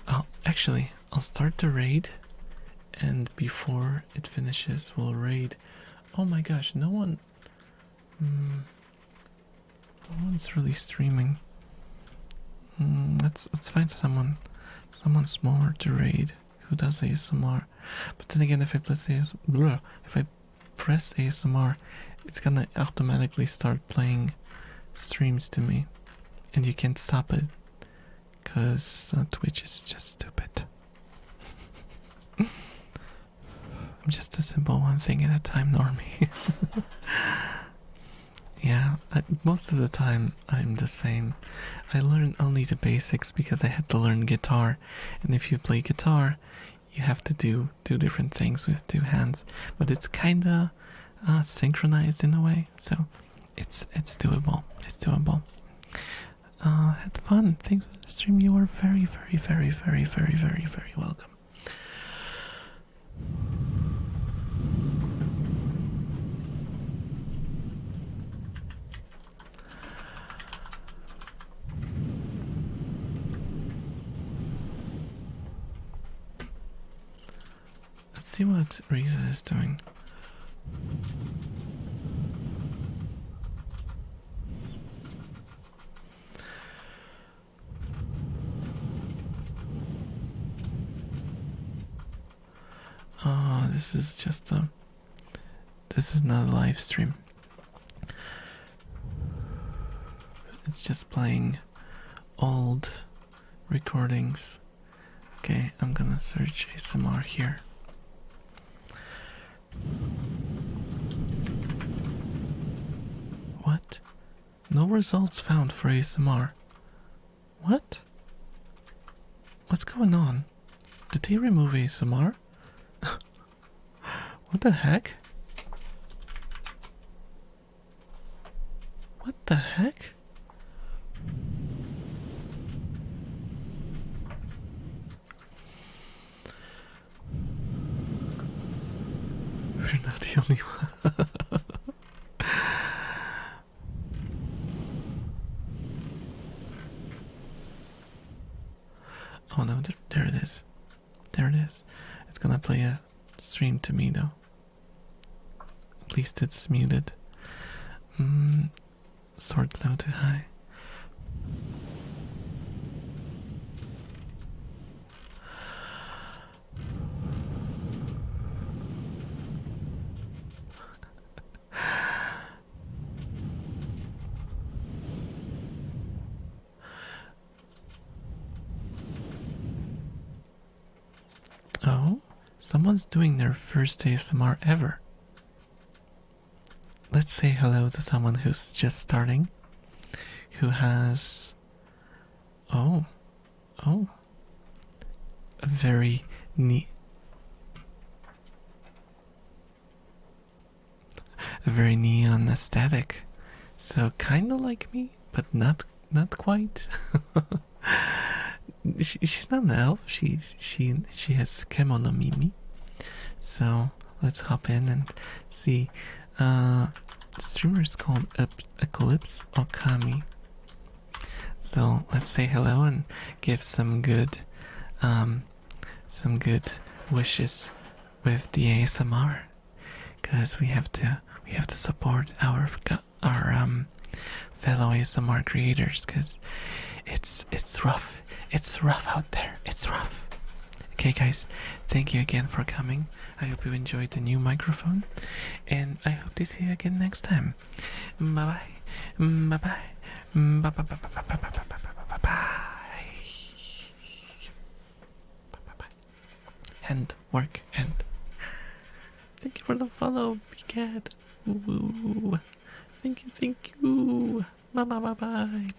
Oh, actually, I'll start the raid, and before it finishes, we'll raid. Oh my gosh, no one one's really streaming. Let's find someone smaller to raid who does ASMR. But then again, if I press ASMR, it's gonna automatically start playing streams to me, and you can't stop it because Twitch is just stupid. I'm just a simple one thing at a time, normie. Yeah, most of the time I'm the same. I learned only the basics because I had to learn guitar, and if you play guitar, you have to do different things with two hands, but it's kinda synchronized in a way, so it's doable. It's doable. Had fun. Thanks for the stream. You are very, very, very, very, very, very, very welcome. Let's see what Riza is doing. Oh, this is just this is not a live stream. It's just playing old recordings. Okay, I'm gonna search ASMR here. What? No results found for ASMR. What? What's going on? Did they remove ASMR? What the heck? What the heck? We're not the only one. Oh no, there it is. There it is. It's gonna play a stream to me though. At least it's muted. Sort low to high. Oh, someone's doing their first ASMR ever. Let's say hello to someone who's just starting, who has, oh, a very neon aesthetic. So kinda like me, but not quite. She's not an elf. She has Kemono Mimi. So let's hop in and see. The streamer is called Eclipse Okami. So let's say hello and give some good wishes with the ASMR, because we have to support our fellow ASMR creators, because it's rough. It's rough out there. It's rough. Okay, guys, thank you again for coming. I hope you enjoyed the new microphone, and I hope to see you again next time. Bye bye. Bye bye. Bye bye. Bye bye. Bye bye. Bye bye. And work and. Thank you for the follow, big cat. Ooh. Thank you. Bye bye. Bye bye. Bye bye.